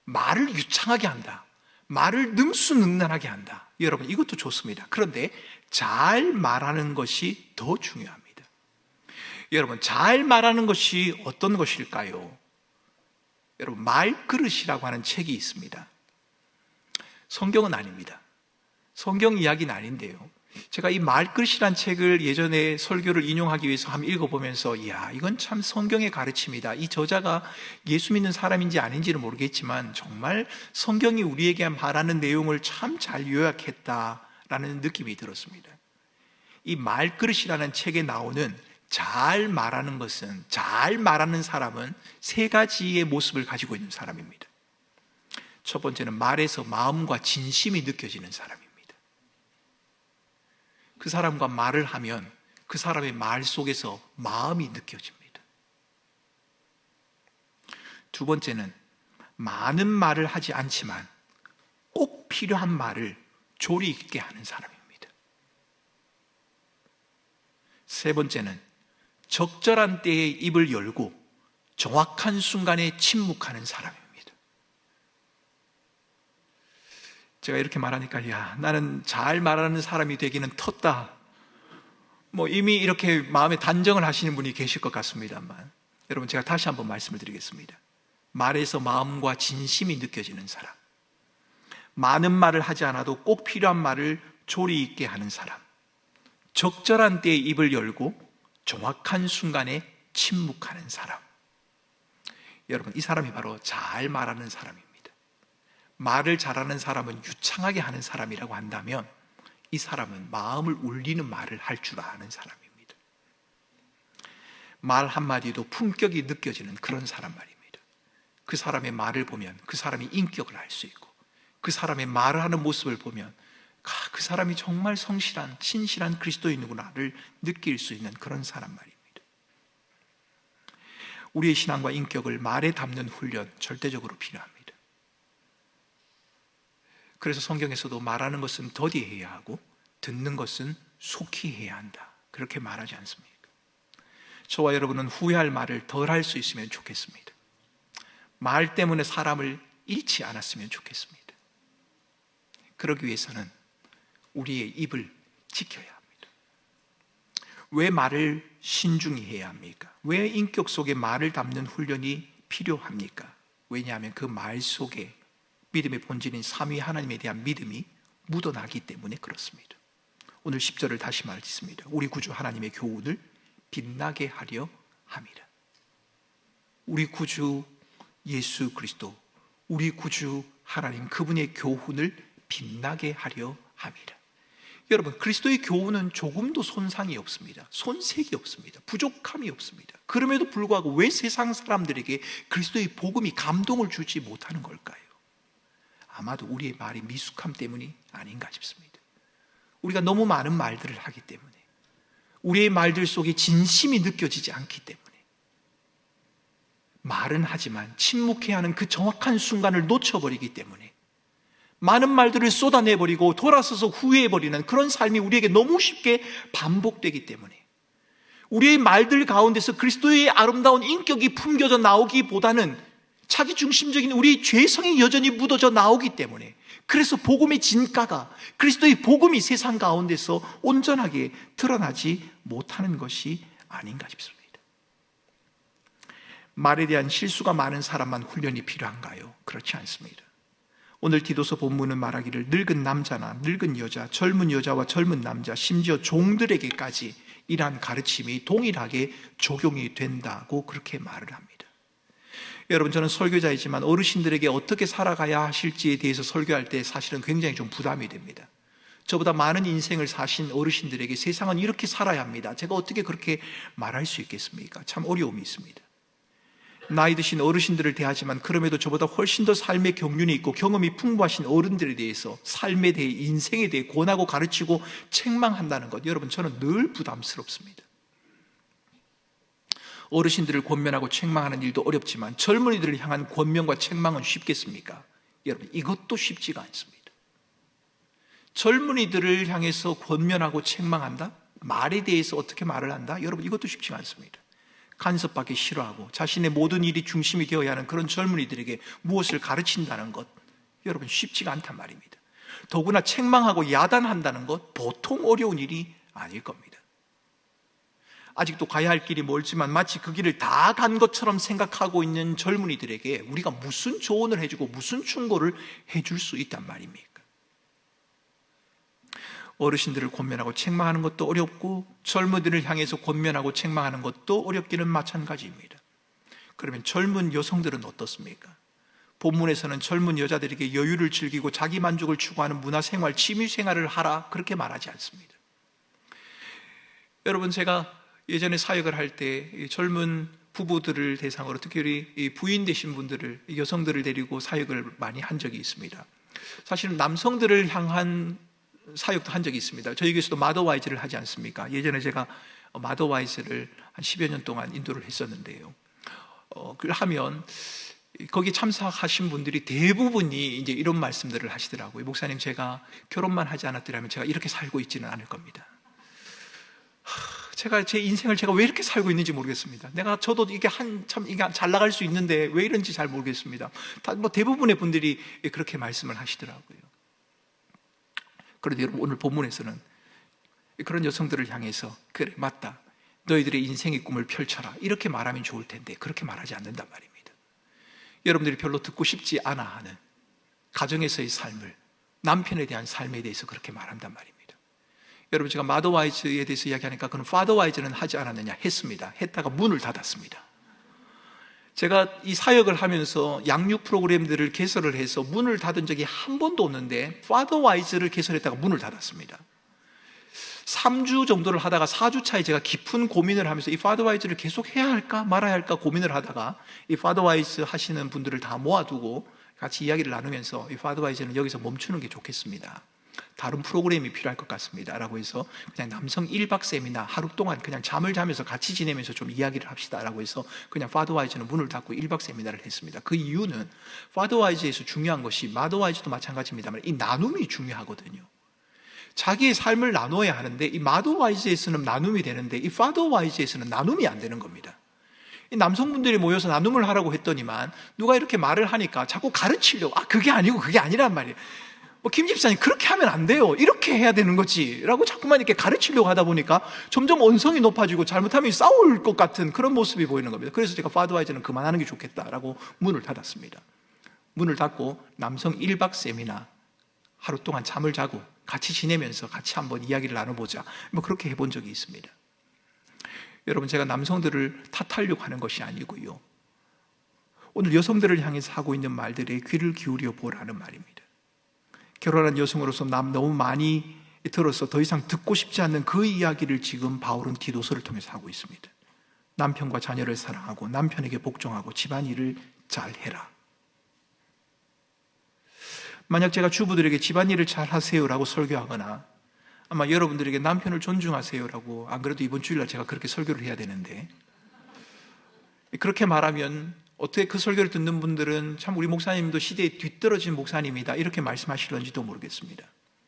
말을 유창하게 한다, 말을 능수능란하게 한다, 여러분, 이것도 좋습니다. 그런데 잘 말하는 것이 더 중요합니다. 여러분, 잘 말하는 것이 어떤 것일까요? 여러분, 말그릇이라고 하는 책이 있습니다. 성경은 아닙니다. 성경 이야기는 아닌데요, 제가 이 말끝이란 책을 예전에 설교를 인용하기 위해서 한번 읽어보면서 이야, 이건 참 성경의 가르침이다. 이 저자가 예수 믿는 사람인지 아닌지는 모르겠지만 정말 성경이 우리에게 말하는 내용을 참 잘 요약했다라는 느낌이 들었습니다. 이 말끝이라는 책에 나오는 잘 말하는 것은, 잘 말하는 사람은 세 가지의 모습을 가지고 있는 사람입니다. 첫 번째는 말에서 마음과 진심이 느껴지는 사람입니다. 그 사람과 말을 하면 그 사람의 말 속에서 마음이 느껴집니다. 두 번째는 많은 말을 하지 않지만 꼭 필요한 말을 조리 있게 하는 사람입니다. 세 번째는 적절한 때에 입을 열고 정확한 순간에 침묵하는 사람입니다. 제가 이렇게 말하니까 야, 나는 잘 말하는 사람이 되기는 텄다. 이미 이렇게 마음에 단정을 하시는 분이 계실 것 같습니다만, 여러분, 제가 다시 한번 말씀을 드리겠습니다. 말에서 마음과 진심이 느껴지는 사람, 많은 말을 하지 않아도 꼭 필요한 말을 조리 있게 하는 사람, 적절한 때에 입을 열고 정확한 순간에 침묵하는 사람. 여러분, 이 사람이 바로 잘 말하는 사람입니다. 말을 잘하는 사람은 유창하게 하는 사람이라고 한다면 이 사람은 마음을 울리는 말을 할 줄 아는 사람입니다. 말 한마디도 품격이 느껴지는 그런 사람 말입니다. 그 사람의 말을 보면 그 사람의 인격을 알 수 있고, 그 사람의 말을 하는 모습을 보면 그 사람이 정말 성실한, 신실한 그리스도인이구나를 느낄 수 있는 그런 사람 말입니다. 우리의 신앙과 인격을 말에 담는 훈련 절대적으로 필요합니다. 그래서 성경에서도 말하는 것은 더디해야 하고 듣는 것은 속히 해야 한다, 그렇게 말하지 않습니까? 저와 여러분은 후회할 말을 덜 할 수 있으면 좋겠습니다. 말 때문에 사람을 잃지 않았으면 좋겠습니다. 그러기 위해서는 우리의 입을 지켜야 합니다. 왜 말을 신중히 해야 합니까? 왜 인격 속에 말을 담는 훈련이 필요합니까? 왜냐하면 그 말 속에 믿음의 본질인 삼위 하나님에 대한 믿음이 묻어나기 때문에 그렇습니다. 오늘 10절을 다시 말했습니다. 우리 구주 하나님의 교훈을 빛나게 하려 함이라. 우리 구주 예수 그리스도, 우리 구주 하나님, 그분의 교훈을 빛나게 하려 함이라. 여러분, 그리스도의 교훈은 조금도 손상이 없습니다. 손색이 없습니다. 부족함이 없습니다. 그럼에도 불구하고 왜 세상 사람들에게 그리스도의 복음이 감동을 주지 못하는 걸까요? 아마도 우리의 말이 미숙함 때문이 아닌가 싶습니다. 우리가 너무 많은 말들을 하기 때문에, 우리의 말들 속에 진심이 느껴지지 않기 때문에, 말은 하지만 침묵해야 하는 그 정확한 순간을 놓쳐버리기 때문에 많은 말들을 쏟아내버리고 돌아서서 후회해버리는 그런 삶이 우리에게 너무 쉽게 반복되기 때문에, 우리의 말들 가운데서 그리스도의 아름다운 인격이 풍겨져 나오기보다는 자기 중심적인 우리 죄성이 여전히 묻어져 나오기 때문에, 그래서 복음의 진가가, 그리스도의 복음이 세상 가운데서 온전하게 드러나지 못하는 것이 아닌가 싶습니다. 말에 대한 실수가 많은 사람만 훈련이 필요한가요? 그렇지 않습니다. 오늘 디도서 본문은 말하기를 늙은 남자나 늙은 여자, 젊은 여자와 젊은 남자, 심지어 종들에게까지 이러한 가르침이 동일하게 적용이 된다고 그렇게 말을 합니다. 여러분, 저는 설교자이지만 어르신들에게 어떻게 살아가야 하실지에 대해서 설교할 때 사실은 굉장히 좀 부담이 됩니다. 저보다 많은 인생을 사신 어르신들에게 세상은 이렇게 살아야 합니다, 제가 어떻게 그렇게 말할 수 있겠습니까? 참 어려움이 있습니다. 나이 드신 어르신들을 대하지만 그럼에도 저보다 훨씬 더 삶의 경륜이 있고 경험이 풍부하신 어른들에 대해서 삶에 대해, 인생에 대해 권하고 가르치고 책망한다는 것, 여러분, 저는 늘 부담스럽습니다. 어르신들을 권면하고 책망하는 일도 어렵지만 젊은이들을 향한 권면과 책망은 쉽겠습니까? 여러분, 이것도 쉽지가 않습니다. 젊은이들을 향해서 권면하고 책망한다? 말에 대해서 어떻게 말을 한다? 여러분, 이것도 쉽지가 않습니다. 간섭받기 싫어하고 자신의 모든 일이 중심이 되어야 하는 그런 젊은이들에게 무엇을 가르친다는 것, 여러분, 쉽지가 않단 말입니다. 더구나 책망하고 야단한다는 것, 보통 어려운 일이 아닐 겁니다. 아직도 가야 할 길이 멀지만 마치 그 길을 다 간 것처럼 생각하고 있는 젊은이들에게 우리가 무슨 조언을 해주고 무슨 충고를 해줄 수 있단 말입니까? 어르신들을 권면하고 책망하는 것도 어렵고 젊은이들을 향해서 권면하고 책망하는 것도 어렵기는 마찬가지입니다. 그러면 젊은 여성들은 어떻습니까? 본문에서는 젊은 여자들에게 여유를 즐기고 자기 만족을 추구하는 문화생활, 취미생활을 하라 그렇게 말하지 않습니다. 여러분, 제가 예전에 사역을 할 때 젊은 부부들을 대상으로 특히 부인 되신 분들을, 여성들을 데리고 사역을 많이 한 적이 있습니다. 사실은 남성들을 향한 사역도 한 적이 있습니다. 저희 교회에서도 마더와이즈를 하지 않습니까? 예전에 제가 마더와이즈를 한 10여 년 동안 인도를 했었는데요. 그걸 하면 거기 참석하신 분들이 대부분이 이제 이런 말씀들을 하시더라고요. 목사님, 제가 결혼만 하지 않았더라면 제가 이렇게 살고 있지는 않을 겁니다. 제가 제 인생을 제가 왜 이렇게 살고 있는지 모르겠습니다. 저도 이게 이게 잘 나갈 수 있는데 왜 이런지 잘 모르겠습니다. 대부분의 분들이 그렇게 말씀을 하시더라고요. 그런데 여러분, 오늘 본문에서는 그런 여성들을 향해서 그래, 맞다, 너희들의 인생의 꿈을 펼쳐라 이렇게 말하면 좋을 텐데 그렇게 말하지 않는단 말입니다. 여러분들이 별로 듣고 싶지 않아 하는 가정에서의 삶을, 남편에 대한 삶에 대해서 그렇게 말한단 말입니다. 여러분, 제가 마더와이즈에 대해서 이야기하니까 그는 파더와이즈는 하지 않았느냐? 했습니다. 했다가 문을 닫았습니다. 제가 이 사역을 하면서 양육 프로그램들을 개설을 해서 문을 닫은 적이 한 번도 없는데 파더와이즈를 개설했다가 문을 닫았습니다. 3주 정도를 하다가 4주 차에 제가 깊은 고민을 하면서 이 파더와이즈를 계속 해야 할까 말아야 할까 고민을 하다가 이 파더와이즈 하시는 분들을 다 모아두고 같이 이야기를 나누면서 이 파더와이즈는 여기서 멈추는 게 좋겠습니다. 다른 프로그램이 필요할 것 같습니다 라고 해서 그냥 남성 1박 세미나 하루 동안 그냥 잠을 자면서 같이 지내면서 좀 이야기를 합시다 라고 해서 그냥 파더와이즈는 문을 닫고 1박 세미나를 했습니다. 그 이유는 파더와이즈에서 중요한 것이, 마더와이즈도 마찬가지입니다만, 이 나눔이 중요하거든요. 자기의 삶을 나눠야 하는데 이 마더와이즈에서는 나눔이 되는데 이 파더와이즈에서는 나눔이 안 되는 겁니다. 이 남성분들이 모여서 나눔을 하라고 했더니만 누가 이렇게 말을 하니까 자꾸 가르치려고, 그게 아니고 그게 아니란 말이에요. 김 집사님, 그렇게 하면 안 돼요, 이렇게 해야 되는 거지 라고 자꾸만 이렇게 가르치려고 하다 보니까 점점 언성이 높아지고 잘못하면 싸울 것 같은 그런 모습이 보이는 겁니다. 그래서 제가 파더와이즈는 그만하는 게 좋겠다라고 문을 닫았습니다. 문을 닫고 남성 1박 세미나 하루 동안 잠을 자고 같이 지내면서 같이 한번 이야기를 나눠보자, 그렇게 해본 적이 있습니다. 여러분, 제가 남성들을 탓하려고 하는 것이 아니고요, 오늘 여성들을 향해서 하고 있는 말들에 귀를 기울여 보라는 말입니다. 결혼한 여성으로서 너무 많이 들어서 더 이상 듣고 싶지 않는 그 이야기를 지금 바울은 디도서를 통해서 하고 있습니다. 남편과 자녀를 사랑하고 남편에게 복종하고 집안일을 잘 해라. 만약 제가 주부들에게 집안일을 잘 하세요라고 설교하거나 아마 여러분들에게 남편을 존중하세요라고, 안 그래도 이번 주일날 제가 그렇게 설교를 해야 되는데, 그렇게 말하면 어떻게 그 설교를 듣는 분들은 참 우리 목사님도 시대에 뒤떨어진 목사님이다 이렇게 말씀하실런지도 모르겠습니다.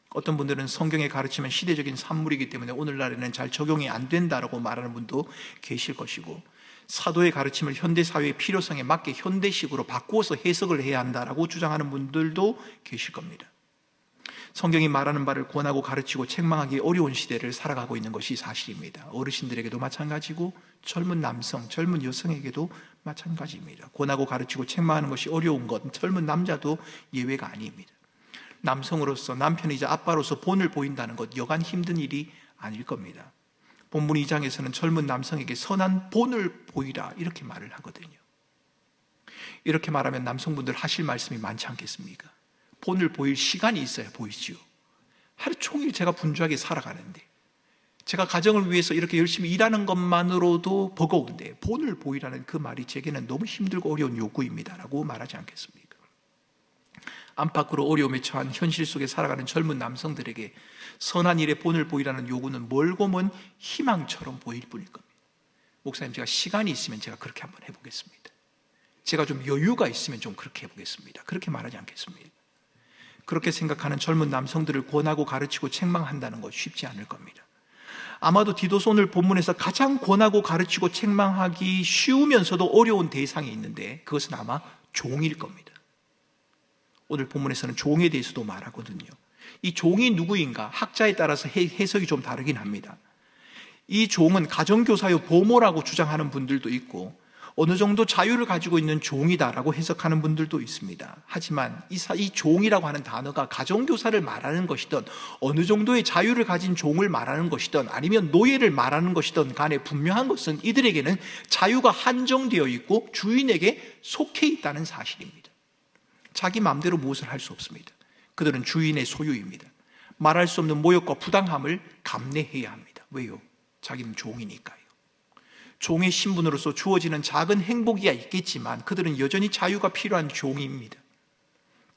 어떤 분들은 성경의 가르침은 시대적인 산물이기 때문에 오늘날에는 잘 적용이 안 된다라고 말하는 분도 계실 것이고, 사도의 가르침을 현대사회의 필요성에 맞게 현대식으로 바꾸어서 해석을 해야 한다라고 주장하는 분들도 계실 겁니다. 성경이 말하는 바를 권하고 가르치고 책망하기 어려운 시대를 살아가고 있는 것이 사실입니다. 어르신들에게도 마찬가지고 젊은 남성, 젊은 여성에게도 마찬가지입니다. 권하고 가르치고 책망하는 것이 어려운 것, 젊은 남자도 예외가 아닙니다. 남성으로서, 남편이자 아빠로서 본을 보인다는 것, 여간 힘든 일이 아닐 겁니다. 본문 2장에서는 젊은 남성에게 선한 본을 보이라 이렇게 말을 하거든요. 이렇게 말하면 남성분들 하실 말씀이 많지 않겠습니까? 본을 보일 시간이 있어야 보이지요. 하루 종일 제가 분주하게 살아가는데, 제가 가정을 위해서 이렇게 열심히 일하는 것만으로도 버거운데 본을 보이라는 그 말이 제게는 너무 힘들고 어려운 요구입니다 라고 말하지 않겠습니까? 안팎으로 어려움에 처한 현실 속에 살아가는 젊은 남성들에게 선한 일에 본을 보이라는 요구는 멀고 먼 희망처럼 보일 뿐일 겁니다. 목사님, 제가 시간이 있으면 제가 그렇게 한번 해보겠습니다. 제가 좀 여유가 있으면 좀 그렇게 해보겠습니다. 그렇게 말하지 않겠습니다. 그렇게 생각하는 젊은 남성들을 권하고 가르치고 책망한다는 것 쉽지 않을 겁니다. 아마도 디도서 오늘 본문에서 가장 권하고 가르치고 책망하기 쉬우면서도 어려운 대상이 있는데 그것은 아마 종일 겁니다. 오늘 본문에서는 종에 대해서도 말하거든요. 이 종이 누구인가 학자에 따라서 해석이 좀 다르긴 합니다. 이 종은 가정교사요 보모라고 주장하는 분들도 있고, 어느 정도 자유를 가지고 있는 종이다라고 해석하는 분들도 있습니다. 하지만 이 종이라고 하는 단어가 가정교사를 말하는 것이든 어느 정도의 자유를 가진 종을 말하는 것이든 아니면 노예를 말하는 것이든 간에 분명한 것은 이들에게는 자유가 한정되어 있고 주인에게 속해 있다는 사실입니다. 자기 마음대로 무엇을 할 수 없습니다. 그들은 주인의 소유입니다. 말할 수 없는 모욕과 부당함을 감내해야 합니다. 왜요? 자기는 종이니까요. 종의 신분으로서 주어지는 작은 행복이야 있겠지만 그들은 여전히 자유가 필요한 종입니다.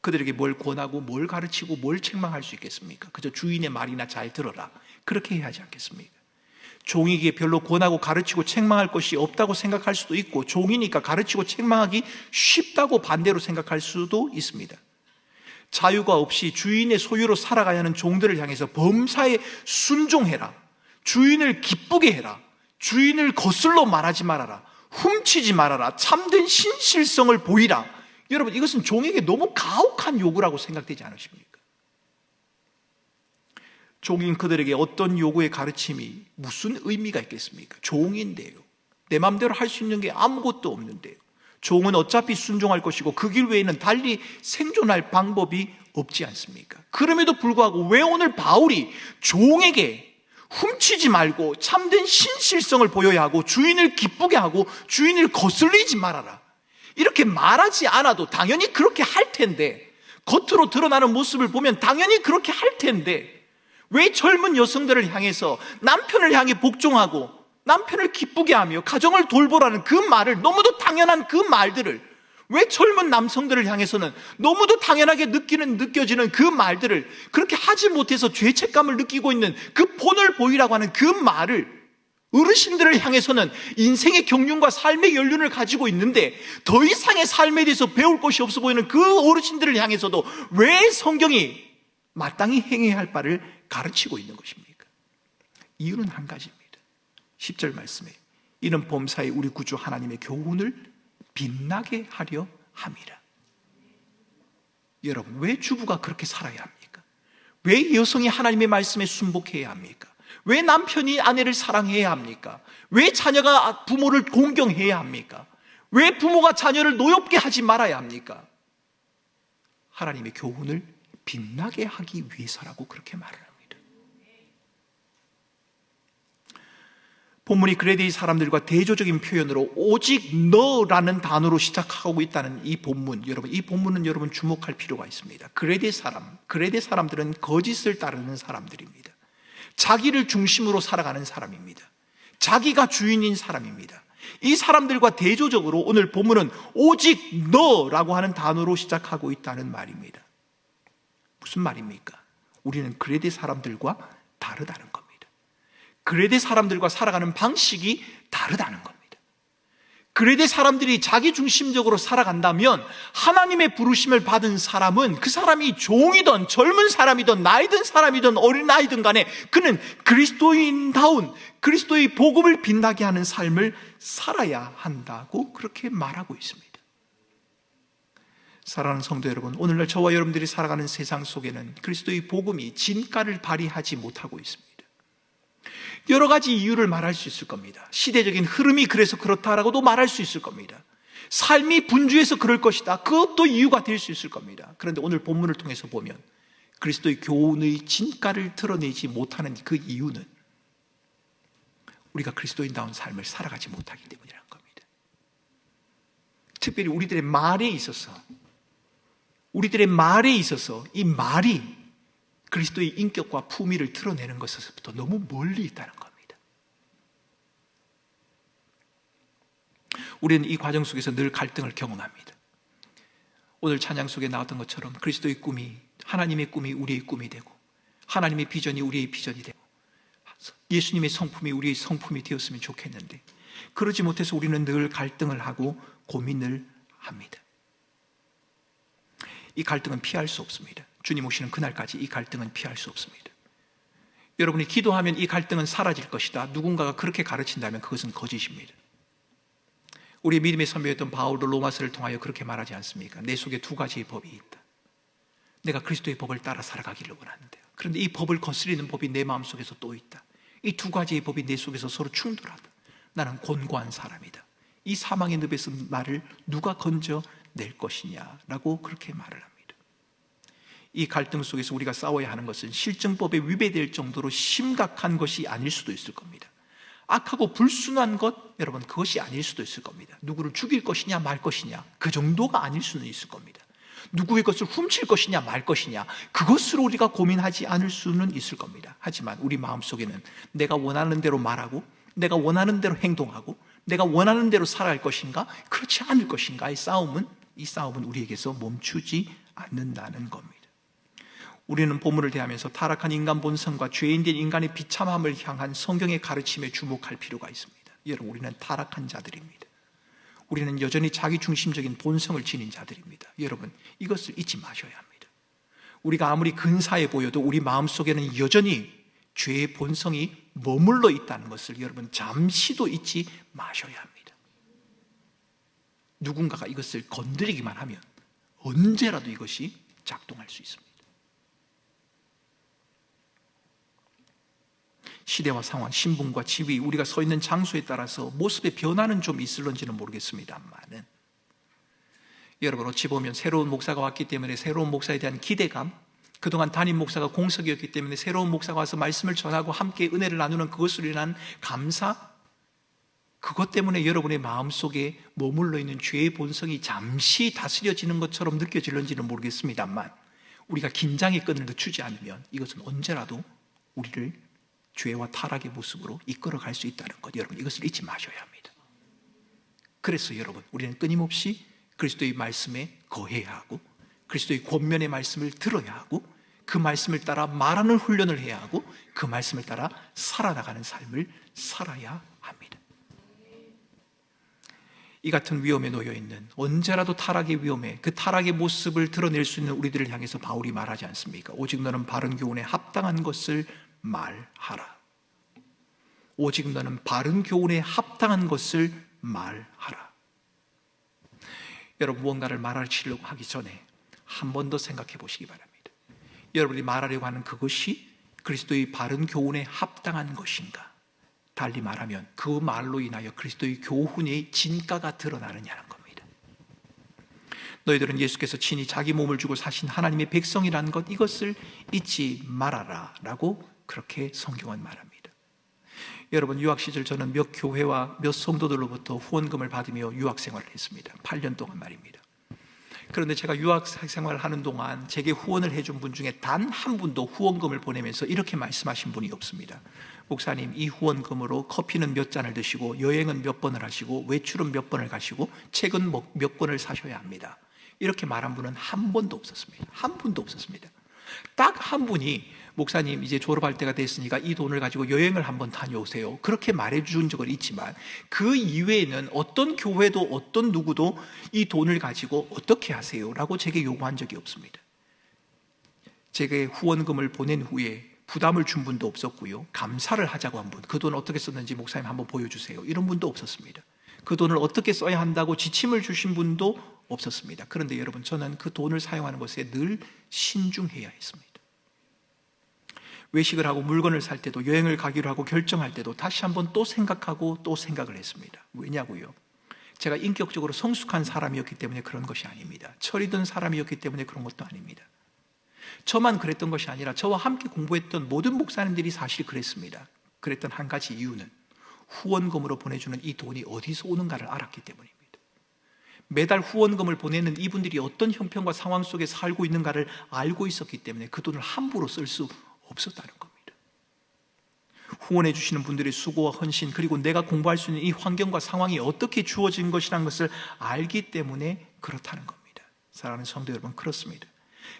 그들에게 뭘 권하고 뭘 가르치고 뭘 책망할 수 있겠습니까? 그저 주인의 말이나 잘 들어라, 그렇게 해야 하지 않겠습니까? 종에게 별로 권하고 가르치고 책망할 것이 없다고 생각할 수도 있고, 종이니까 가르치고 책망하기 쉽다고 반대로 생각할 수도 있습니다. 자유가 없이 주인의 소유로 살아가야 하는 종들을 향해서 범사에 순종해라, 주인을 기쁘게 해라, 주인을 거슬러 말하지 말아라, 훔치지 말아라, 참된 신실성을 보이라. 여러분, 이것은 종에게 너무 가혹한 요구라고 생각되지 않으십니까? 종인 그들에게 어떤 요구의 가르침이 무슨 의미가 있겠습니까? 종인데요. 내 마음대로 할 수 있는 게 아무것도 없는데요. 종은 어차피 순종할 것이고 그 길 외에는 달리 생존할 방법이 없지 않습니까? 그럼에도 불구하고 왜 오늘 바울이 종에게 훔치지 말고 참된 신실성을 보여야 하고 주인을 기쁘게 하고 주인을 거슬리지 말아라, 이렇게 말하지 않아도 당연히 그렇게 할 텐데, 겉으로 드러나는 모습을 보면 당연히 그렇게 할 텐데, 왜 젊은 여성들을 향해서 남편을 향해 복종하고 남편을 기쁘게 하며 가정을 돌보라는 그 말을, 너무도 당연한 그 말들을, 왜 젊은 남성들을 향해서는 너무도 당연하게 느껴지는 그 말들을 그렇게 하지 못해서 죄책감을 느끼고 있는 그 본을 보이라고 하는 그 말을, 어르신들을 향해서는 인생의 경륜과 삶의 연륜을 가지고 있는데 더 이상의 삶에 대해서 배울 것이 없어 보이는 그 어르신들을 향해서도 왜 성경이 마땅히 행해야 할 바를 가르치고 있는 것입니까? 이유는 한 가지입니다. 10절 말씀에 이는 범사에 우리 구주 하나님의 교훈을 빛나게 하려 함이라. 여러분, 왜 주부가 그렇게 살아야 합니까? 왜 여성이 하나님의 말씀에 순복해야 합니까? 왜 남편이 아내를 사랑해야 합니까? 왜 자녀가 부모를 공경해야 합니까? 왜 부모가 자녀를 노엽게 하지 말아야 합니까? 하나님의 교훈을 빛나게 하기 위해서라고 그렇게 말을 합니다. 본문이 그레데의 사람들과 대조적인 표현으로 오직 너라는 단어로 시작하고 있다는 이 본문, 여러분, 이 본문은 여러분 주목할 필요가 있습니다. 그레데 사람들은 거짓을 따르는 사람들입니다. 자기를 중심으로 살아가는 사람입니다. 자기가 주인인 사람입니다. 이 사람들과 대조적으로 오늘 본문은 오직 너라고 하는 단어로 시작하고 있다는 말입니다. 무슨 말입니까? 우리는 그레데 사람들과 다르다는 겁니다. 그레데 사람들과 살아가는 방식이 다르다는 겁니다. 그레데 사람들이 자기 중심적으로 살아간다면 하나님의 부르심을 받은 사람은, 그 사람이 종이든 젊은 사람이든 나이 든 사람이든 어린아이든 간에 그는 그리스도인다운 그리스도의 복음을 빛나게 하는 삶을 살아야 한다고 그렇게 말하고 있습니다. 사랑하는 성도 여러분, 오늘날 저와 여러분들이 살아가는 세상 속에는 그리스도의 복음이 진가를 발휘하지 못하고 있습니다. 여러 가지 이유를 말할 수 있을 겁니다. 시대적인 흐름이 그래서 그렇다라고도 말할 수 있을 겁니다. 삶이 분주해서 그럴 것이다, 그것도 이유가 될 수 있을 겁니다. 그런데 오늘 본문을 통해서 보면 그리스도의 교훈의 진가를 드러내지 못하는 그 이유는 우리가 그리스도인다운 삶을 살아가지 못하기 때문이라는 겁니다. 특별히 우리들의 말에 있어서 이 말이 그리스도의 인격과 품위를 드러내는 것에서부터 너무 멀리 있다는 겁니다. 우리는 이 과정 속에서 늘 갈등을 경험합니다. 오늘 찬양 속에 나왔던 것처럼 그리스도의 꿈이, 하나님의 꿈이 우리의 꿈이 되고, 하나님의 비전이 우리의 비전이 되고, 예수님의 성품이 우리의 성품이 되었으면 좋겠는데 그러지 못해서 우리는 늘 갈등을 하고 고민을 합니다. 이 갈등은 피할 수 없습니다. 주님 오시는 그날까지 이 갈등은 피할 수 없습니다. 여러분이 기도하면 이 갈등은 사라질 것이다, 누군가가 그렇게 가르친다면 그것은 거짓입니다. 우리 믿음의 선배였던 바울도 로마서를 통하여 그렇게 말하지 않습니까? 내 속에 두 가지의 법이 있다. 내가 그리스도의 법을 따라 살아가기를 원하는데요, 그런데 이 법을 거스리는 법이 내 마음속에서 또 있다. 이 두 가지의 법이 내 속에서 서로 충돌하다. 나는 곤고한 사람이다. 이 사망의 늪에서 나를 누가 건져낼 것이냐라고 그렇게 말을 합니다. 이 갈등 속에서 우리가 싸워야 하는 것은 실정법에 위배될 정도로 심각한 것이 아닐 수도 있을 겁니다. 악하고 불순한 것, 여러분, 그것이 아닐 수도 있을 겁니다. 누구를 죽일 것이냐 말 것이냐, 그 정도가 아닐 수는 있을 겁니다. 누구의 것을 훔칠 것이냐 말 것이냐, 그것으로 우리가 고민하지 않을 수는 있을 겁니다. 하지만 우리 마음속에는 내가 원하는 대로 말하고, 내가 원하는 대로 행동하고, 내가 원하는 대로 살아갈 것인가, 그렇지 않을 것인가의 이 싸움은 우리에게서 멈추지 않는다는 겁니다. 우리는 보물을 대하면서 타락한 인간 본성과 죄인된 인간의 비참함을 향한 성경의 가르침에 주목할 필요가 있습니다. 여러분, 우리는 타락한 자들입니다. 우리는 여전히 자기중심적인 본성을 지닌 자들입니다. 여러분, 이것을 잊지 마셔야 합니다. 우리가 아무리 근사해 보여도 우리 마음속에는 여전히 죄의 본성이 머물러 있다는 것을 여러분 잠시도 잊지 마셔야 합니다. 누군가가 이것을 건드리기만 하면 언제라도 이것이 작동할 수 있습니다. 시대와 상황, 신분과 지위, 우리가 서 있는 장소에 따라서 모습의 변화는 좀 있을런지는 모르겠습니다만은, 여러분, 어찌 보면 새로운 목사가 왔기 때문에 새로운 목사에 대한 기대감, 그동안 담임 목사가 공석이었기 때문에 새로운 목사가 와서 말씀을 전하고 함께 은혜를 나누는 그것으로 인한 감사, 그것 때문에 여러분의 마음속에 머물러 있는 죄의 본성이 잠시 다스려지는 것처럼 느껴질는지는 모르겠습니다만, 우리가 긴장의 끈을 늦추지 않으면 이것은 언제라도 우리를 죄와 타락의 모습으로 이끌어갈 수 있다는 것, 여러분, 이것을 잊지 마셔야 합니다. 그래서 여러분, 우리는 끊임없이 그리스도의 말씀에 거해야 하고, 그리스도의 권면의 말씀을 들어야 하고, 그 말씀을 따라 말하는 훈련을 해야 하고, 그 말씀을 따라 살아나가는 삶을 살아야 합니다. 이 같은 위험에 놓여 있는, 언제라도 타락의 위험에, 그 타락의 모습을 드러낼 수 있는 우리들을 향해서 바울이 말하지 않습니까? 오직 너는 바른 교훈에 합당한 것을 말하라. 오직 너는 바른 교훈에 합당한 것을 말하라. 여러분, 무언가를 말하시려고 하기 전에 한 번 더 생각해 보시기 바랍니다. 여러분이 말하려고 하는 그것이 그리스도의 바른 교훈에 합당한 것인가? 달리 말하면 그 말로 인하여 그리스도의 교훈의 진가가 드러나느냐는 겁니다. 너희들은 예수께서 친히 자기 몸을 주고 사신 하나님의 백성이라는 것, 이것을 잊지 말아라 라고 그렇게 성경은 말합니다. 여러분, 유학 시절 저는 몇 교회와 몇 성도들로부터 후원금을 받으며 유학 생활을 했습니다. 8년 동안 말입니다. 그런데 제가 유학 생활을 하는 동안 제게 후원을 해준 분 중에 단 한 분도 후원금을 보내면서 이렇게 말씀하신 분이 없습니다. 목사님, 이 후원금으로 커피는 몇 잔을 드시고 여행은 몇 번을 하시고 외출은 몇 번을 가시고 책은 몇 권을 사셔야 합니다. 이렇게 말한 분은 한 번도 없었습니다. 한 분도 없었습니다. 딱 한 분이, 목사님 이제 졸업할 때가 됐으니까 이 돈을 가지고 여행을 한번 다녀오세요, 그렇게 말해준 적은 있지만 그 이외에는 어떤 교회도 어떤 누구도 이 돈을 가지고 어떻게 하세요? 라고 제게 요구한 적이 없습니다. 제게 후원금을 보낸 후에 부담을 준 분도 없었고요, 감사를 하자고 한 분, 그 돈 어떻게 썼는지 목사님 한번 보여주세요, 이런 분도 없었습니다. 그 돈을 어떻게 써야 한다고 지침을 주신 분도 없었습니다. 그런데 여러분, 저는 그 돈을 사용하는 것에 늘 신중해야 했습니다. 외식을 하고 물건을 살 때도, 여행을 가기로 하고 결정할 때도 다시 한번 또 생각하고 또 생각을 했습니다. 왜냐고요? 제가 인격적으로 성숙한 사람이었기 때문에 그런 것이 아닙니다. 철이 든 사람이었기 때문에 그런 것도 아닙니다. 저만 그랬던 것이 아니라 저와 함께 공부했던 모든 목사님들이 사실 그랬습니다. 그랬던 한 가지 이유는 후원금으로 보내주는 이 돈이 어디서 오는가를 알았기 때문입니다. 매달 후원금을 보내는 이분들이 어떤 형편과 상황 속에 살고 있는가를 알고 있었기 때문에 그 돈을 함부로 쓸 수 없었다는 겁니다. 후원해 주시는 분들의 수고와 헌신, 그리고 내가 공부할 수 있는 이 환경과 상황이 어떻게 주어진 것이라는 것을 알기 때문에 그렇다는 겁니다. 사랑하는 성도 여러분, 그렇습니다.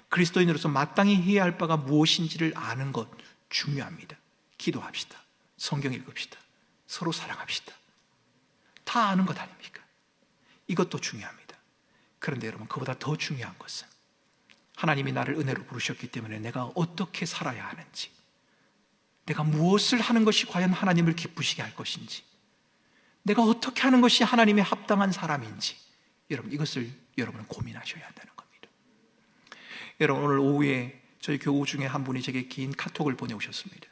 그리스도인으로서 마땅히 해야 할 바가 무엇인지를 아는 것 중요합니다. 기도합시다. 성경 읽읍시다. 서로 사랑합시다. 다 아는 것 아닙니까? 이것도 중요합니다. 그런데 여러분, 그보다 더 중요한 것은 하나님이 나를 은혜로 부르셨기 때문에 내가 어떻게 살아야 하는지, 내가 무엇을 하는 것이 과연 하나님을 기쁘시게 할 것인지, 내가 어떻게 하는 것이 하나님의 합당한 사람인지, 여러분, 이것을 여러분은 고민하셔야 한다는 겁니다. 여러분, 오늘 오후에 저희 교우 중에 한 분이 제게 긴 카톡을 보내오셨습니다.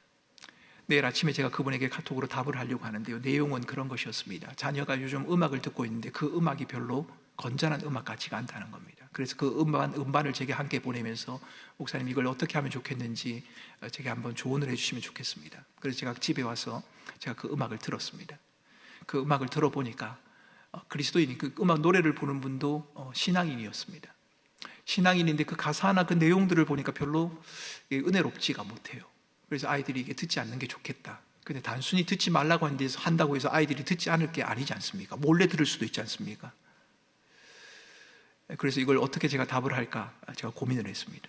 내일 아침에 제가 그분에게 카톡으로 답을 하려고 하는데요, 내용은 그런 것이었습니다. 자녀가 요즘 음악을 듣고 있는데 그 음악이 별로 건전한 음악 같지가 않다는 겁니다. 그래서 그 음반을 제게 함께 보내면서 목사님 이걸 어떻게 하면 좋겠는지 제게 한번 조언을 해주시면 좋겠습니다. 그래서 제가 집에 와서 제가 그 음악을 들었습니다. 그 음악을 들어보니까 그리스도인이 그 음악 노래를 부르는 분도 신앙인이었습니다. 신앙인인데 그 가사나 그 내용들을 보니까 별로 은혜롭지가 못해요. 그래서 아이들이 이게 듣지 않는 게 좋겠다. 근데 단순히 듣지 말라고 한다고 해서 아이들이 듣지 않을 게 아니지 않습니까? 몰래 들을 수도 있지 않습니까? 그래서 이걸 어떻게 제가 답을 할까 제가 고민을 했습니다.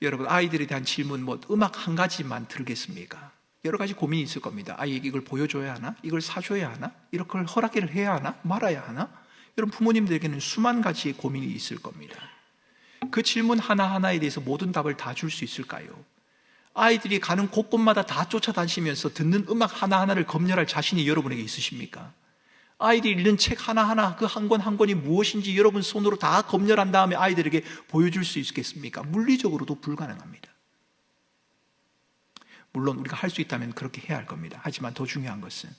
여러분, 아이들에 대한 질문, 음악 한 가지만 들겠습니까? 여러 가지 고민이 있을 겁니다. 아이에게 이걸 보여줘야 하나? 이걸 사줘야 하나? 이렇게 허락을 해야 하나? 말아야 하나? 여러분, 부모님들에게는 수만 가지의 고민이 있을 겁니다. 그 질문 하나하나에 대해서 모든 답을 다 줄 수 있을까요? 아이들이 가는 곳곳마다 다 쫓아다니시면서 듣는 음악 하나하나를 검열할 자신이 여러분에게 있으십니까? 아이들이 읽는 책 하나하나 그 한 권 한 권이 무엇인지 여러분 손으로 다 검열한 다음에 아이들에게 보여줄 수 있겠습니까? 물리적으로도 불가능합니다. 물론 우리가 할 수 있다면 그렇게 해야 할 겁니다. 하지만 더 중요한 것은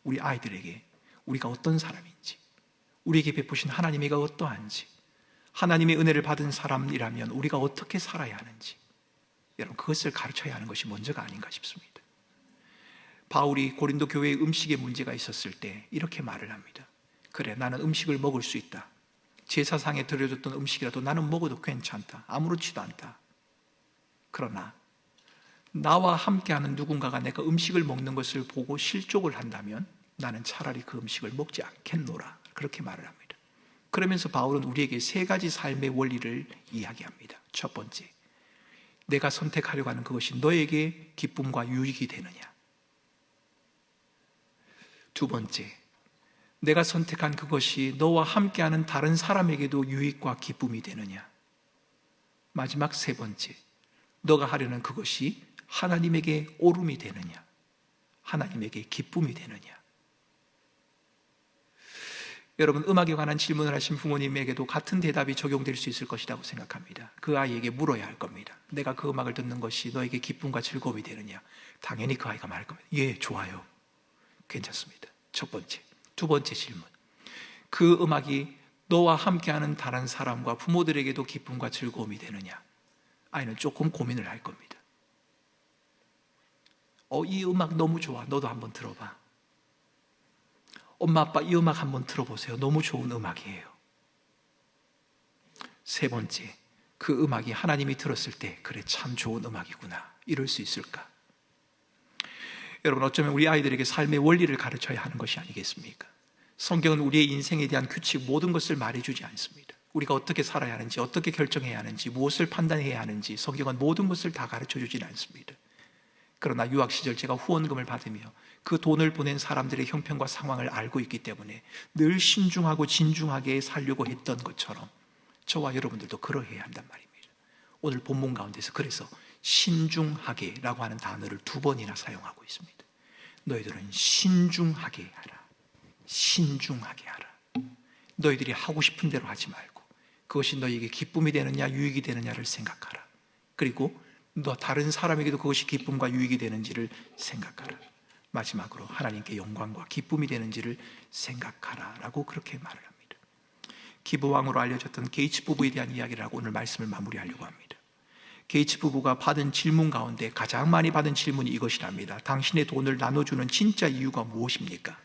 우리 아이들에게 우리가 어떤 사람인지, 우리에게 베푸신 하나님이 어떠한지, 하나님의 은혜를 받은 사람이라면 우리가 어떻게 살아야 하는지, 여러분 그것을 가르쳐야 하는 것이 먼저가 아닌가 싶습니다. 바울이 고린도 교회에 음식에 문제가 있었을 때 이렇게 말을 합니다. 그래, 나는 음식을 먹을 수 있다. 제사상에 드려졌던 음식이라도 나는 먹어도 괜찮다. 아무렇지도 않다. 그러나 나와 함께하는 누군가가 내가 음식을 먹는 것을 보고 실족을 한다면 나는 차라리 그 음식을 먹지 않겠노라. 그렇게 말을 합니다. 그러면서 바울은 우리에게 세 가지 삶의 원리를 이야기합니다. 첫 번째, 내가 선택하려고 하는 그것이 너에게 기쁨과 유익이 되느냐. 두 번째, 내가 선택한 그것이 너와 함께하는 다른 사람에게도 유익과 기쁨이 되느냐. 마지막 세 번째, 너가 하려는 그것이 하나님에게 오름이 되느냐, 하나님에게 기쁨이 되느냐. 여러분, 음악에 관한 질문을 하신 부모님에게도 같은 대답이 적용될 수 있을 것이라고 생각합니다. 그 아이에게 물어야 할 겁니다. 내가 그 음악을 듣는 것이 너에게 기쁨과 즐거움이 되느냐. 당연히 그 아이가 말할 겁니다. 예, 좋아요. 괜찮습니다. 첫 번째. 두 번째 질문, 그 음악이 너와 함께하는 다른 사람과 부모들에게도 기쁨과 즐거움이 되느냐. 아이는 조금 고민을 할 겁니다. 이 음악 너무 좋아. 너도 한번 들어봐. 엄마 아빠 이 음악 한번 들어보세요. 너무 좋은 음악이에요. 세 번째, 그 음악이 하나님이 들었을 때 그래 참 좋은 음악이구나, 이럴 수 있을까? 여러분, 어쩌면 우리 아이들에게 삶의 원리를 가르쳐야 하는 것이 아니겠습니까? 성경은 우리의 인생에 대한 규칙, 모든 것을 말해주지 않습니다. 우리가 어떻게 살아야 하는지, 어떻게 결정해야 하는지, 무엇을 판단해야 하는지 성경은 모든 것을 다 가르쳐주지 않습니다. 그러나 유학 시절 제가 후원금을 받으며 그 돈을 보낸 사람들의 형편과 상황을 알고 있기 때문에 늘 신중하고 진중하게 살려고 했던 것처럼 저와 여러분들도 그러해야 한단 말입니다. 오늘 본문 가운데서 그래서 신중하게라고 하는 단어를 2번이나 사용하고 있습니다. 너희들은 신중하게 하라. 신중하게 하라. 너희들이 하고 싶은 대로 하지 말고 그것이 너희에게 기쁨이 되느냐 유익이 되느냐를 생각하라. 그리고 너 다른 사람에게도 그것이 기쁨과 유익이 되는지를 생각하라. 마지막으로 하나님께 영광과 기쁨이 되는지를 생각하라 라고 그렇게 말을 합니다. 기부왕으로 알려졌던 게이츠 부부에 대한 이야기를 하고 오늘 말씀을 마무리하려고 합니다. 게이츠 부부가 받은 질문 가운데 가장 많이 받은 질문이 이것이랍니다. 당신의 돈을 나눠주는 진짜 이유가 무엇입니까?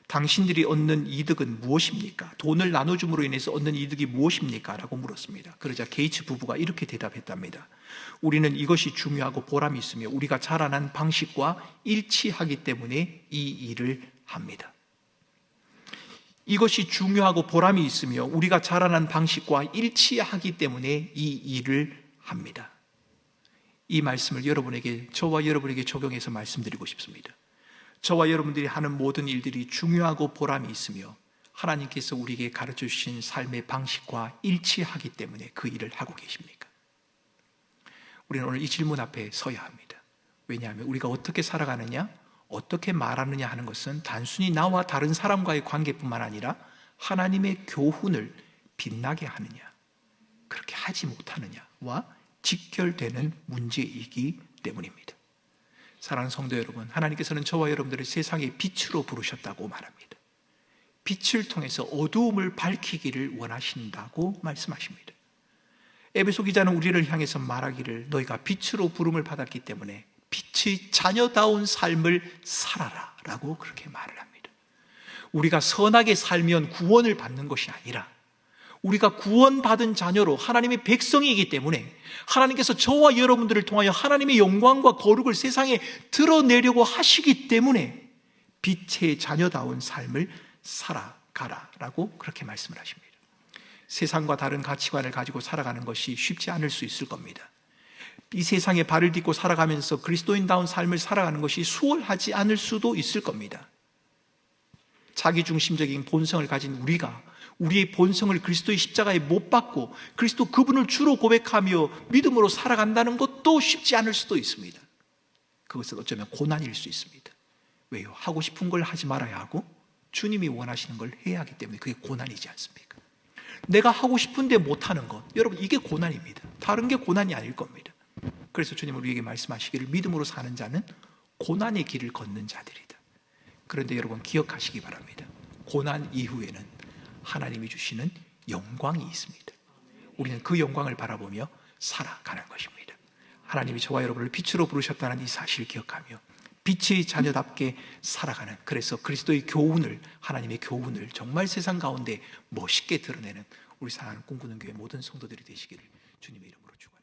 당신들이 얻는 이득은 무엇입니까? 돈을 나눠줌으로 인해서 얻는 이득이 무엇입니까? 라고 물었습니다. 그러자 게이츠 부부가 이렇게 대답했답니다. 우리는 이것이 중요하고 보람이 있으며 우리가 자라난 방식과 일치하기 때문에 이 일을 합니다. 이것이 중요하고 보람이 있으며 우리가 자라난 방식과 일치하기 때문에 이 일을 합니다. 이 말씀을 여러분에게, 저와 여러분에게 적용해서 말씀드리고 싶습니다. 저와 여러분들이 하는 모든 일들이 중요하고 보람이 있으며 하나님께서 우리에게 가르쳐 주신 삶의 방식과 일치하기 때문에 그 일을 하고 계십니까? 우리는 오늘 이 질문 앞에 서야 합니다. 왜냐하면 우리가 어떻게 살아가느냐, 어떻게 말하느냐 하는 것은 단순히 나와 다른 사람과의 관계뿐만 아니라 하나님의 교훈을 빛나게 하느냐, 그렇게 하지 못하느냐와 직결되는 문제이기 때문입니다. 사랑하는 성도 여러분, 하나님께서는 저와 여러분들을 세상의 빛으로 부르셨다고 말합니다. 빛을 통해서 어두움을 밝히기를 원하신다고 말씀하십니다. 에베소 기자는 우리를 향해서 말하기를 너희가 빛으로 부름을 받았기 때문에 빛의 자녀다운 삶을 살아라 라고 그렇게 말을 합니다. 우리가 선하게 살면 구원을 받는 것이 아니라 우리가 구원받은 자녀로 하나님의 백성이기 때문에 하나님께서 저와 여러분들을 통하여 하나님의 영광과 거룩을 세상에 드러내려고 하시기 때문에 빛의 자녀다운 삶을 살아가라 라고 그렇게 말씀을 하십니다. 세상과 다른 가치관을 가지고 살아가는 것이 쉽지 않을 수 있을 겁니다. 이 세상에 발을 딛고 살아가면서 그리스도인다운 삶을 살아가는 것이 수월하지 않을 수도 있을 겁니다. 자기중심적인 본성을 가진 우리가 우리의 본성을 그리스도의 십자가에 못 박고 그리스도 그분을 주로 고백하며 믿음으로 살아간다는 것도 쉽지 않을 수도 있습니다. 그것은 어쩌면 고난일 수 있습니다. 왜요? 하고 싶은 걸 하지 말아야 하고 주님이 원하시는 걸 해야 하기 때문에 그게 고난이지 않습니까? 내가 하고 싶은데 못하는 것, 여러분 이게 고난입니다. 다른 게 고난이 아닐 겁니다. 그래서 주님은 우리에게 말씀하시기를 믿음으로 사는 자는 고난의 길을 걷는 자들이다. 그런데 여러분 기억하시기 바랍니다. 고난 이후에는 하나님이 주시는 영광이 있습니다. 우리는 그 영광을 바라보며 살아가는 것입니다. 하나님이 저와 여러분을 빛으로 부르셨다는 이 사실을 기억하며 빛의 자녀답게 살아가는, 그래서 그리스도의 교훈을, 하나님의 교훈을 정말 세상 가운데 멋있게 드러내는 우리 사랑하는 꿈꾸는 교회 모든 성도들이 되시기를 주님의 이름으로 축원합니다.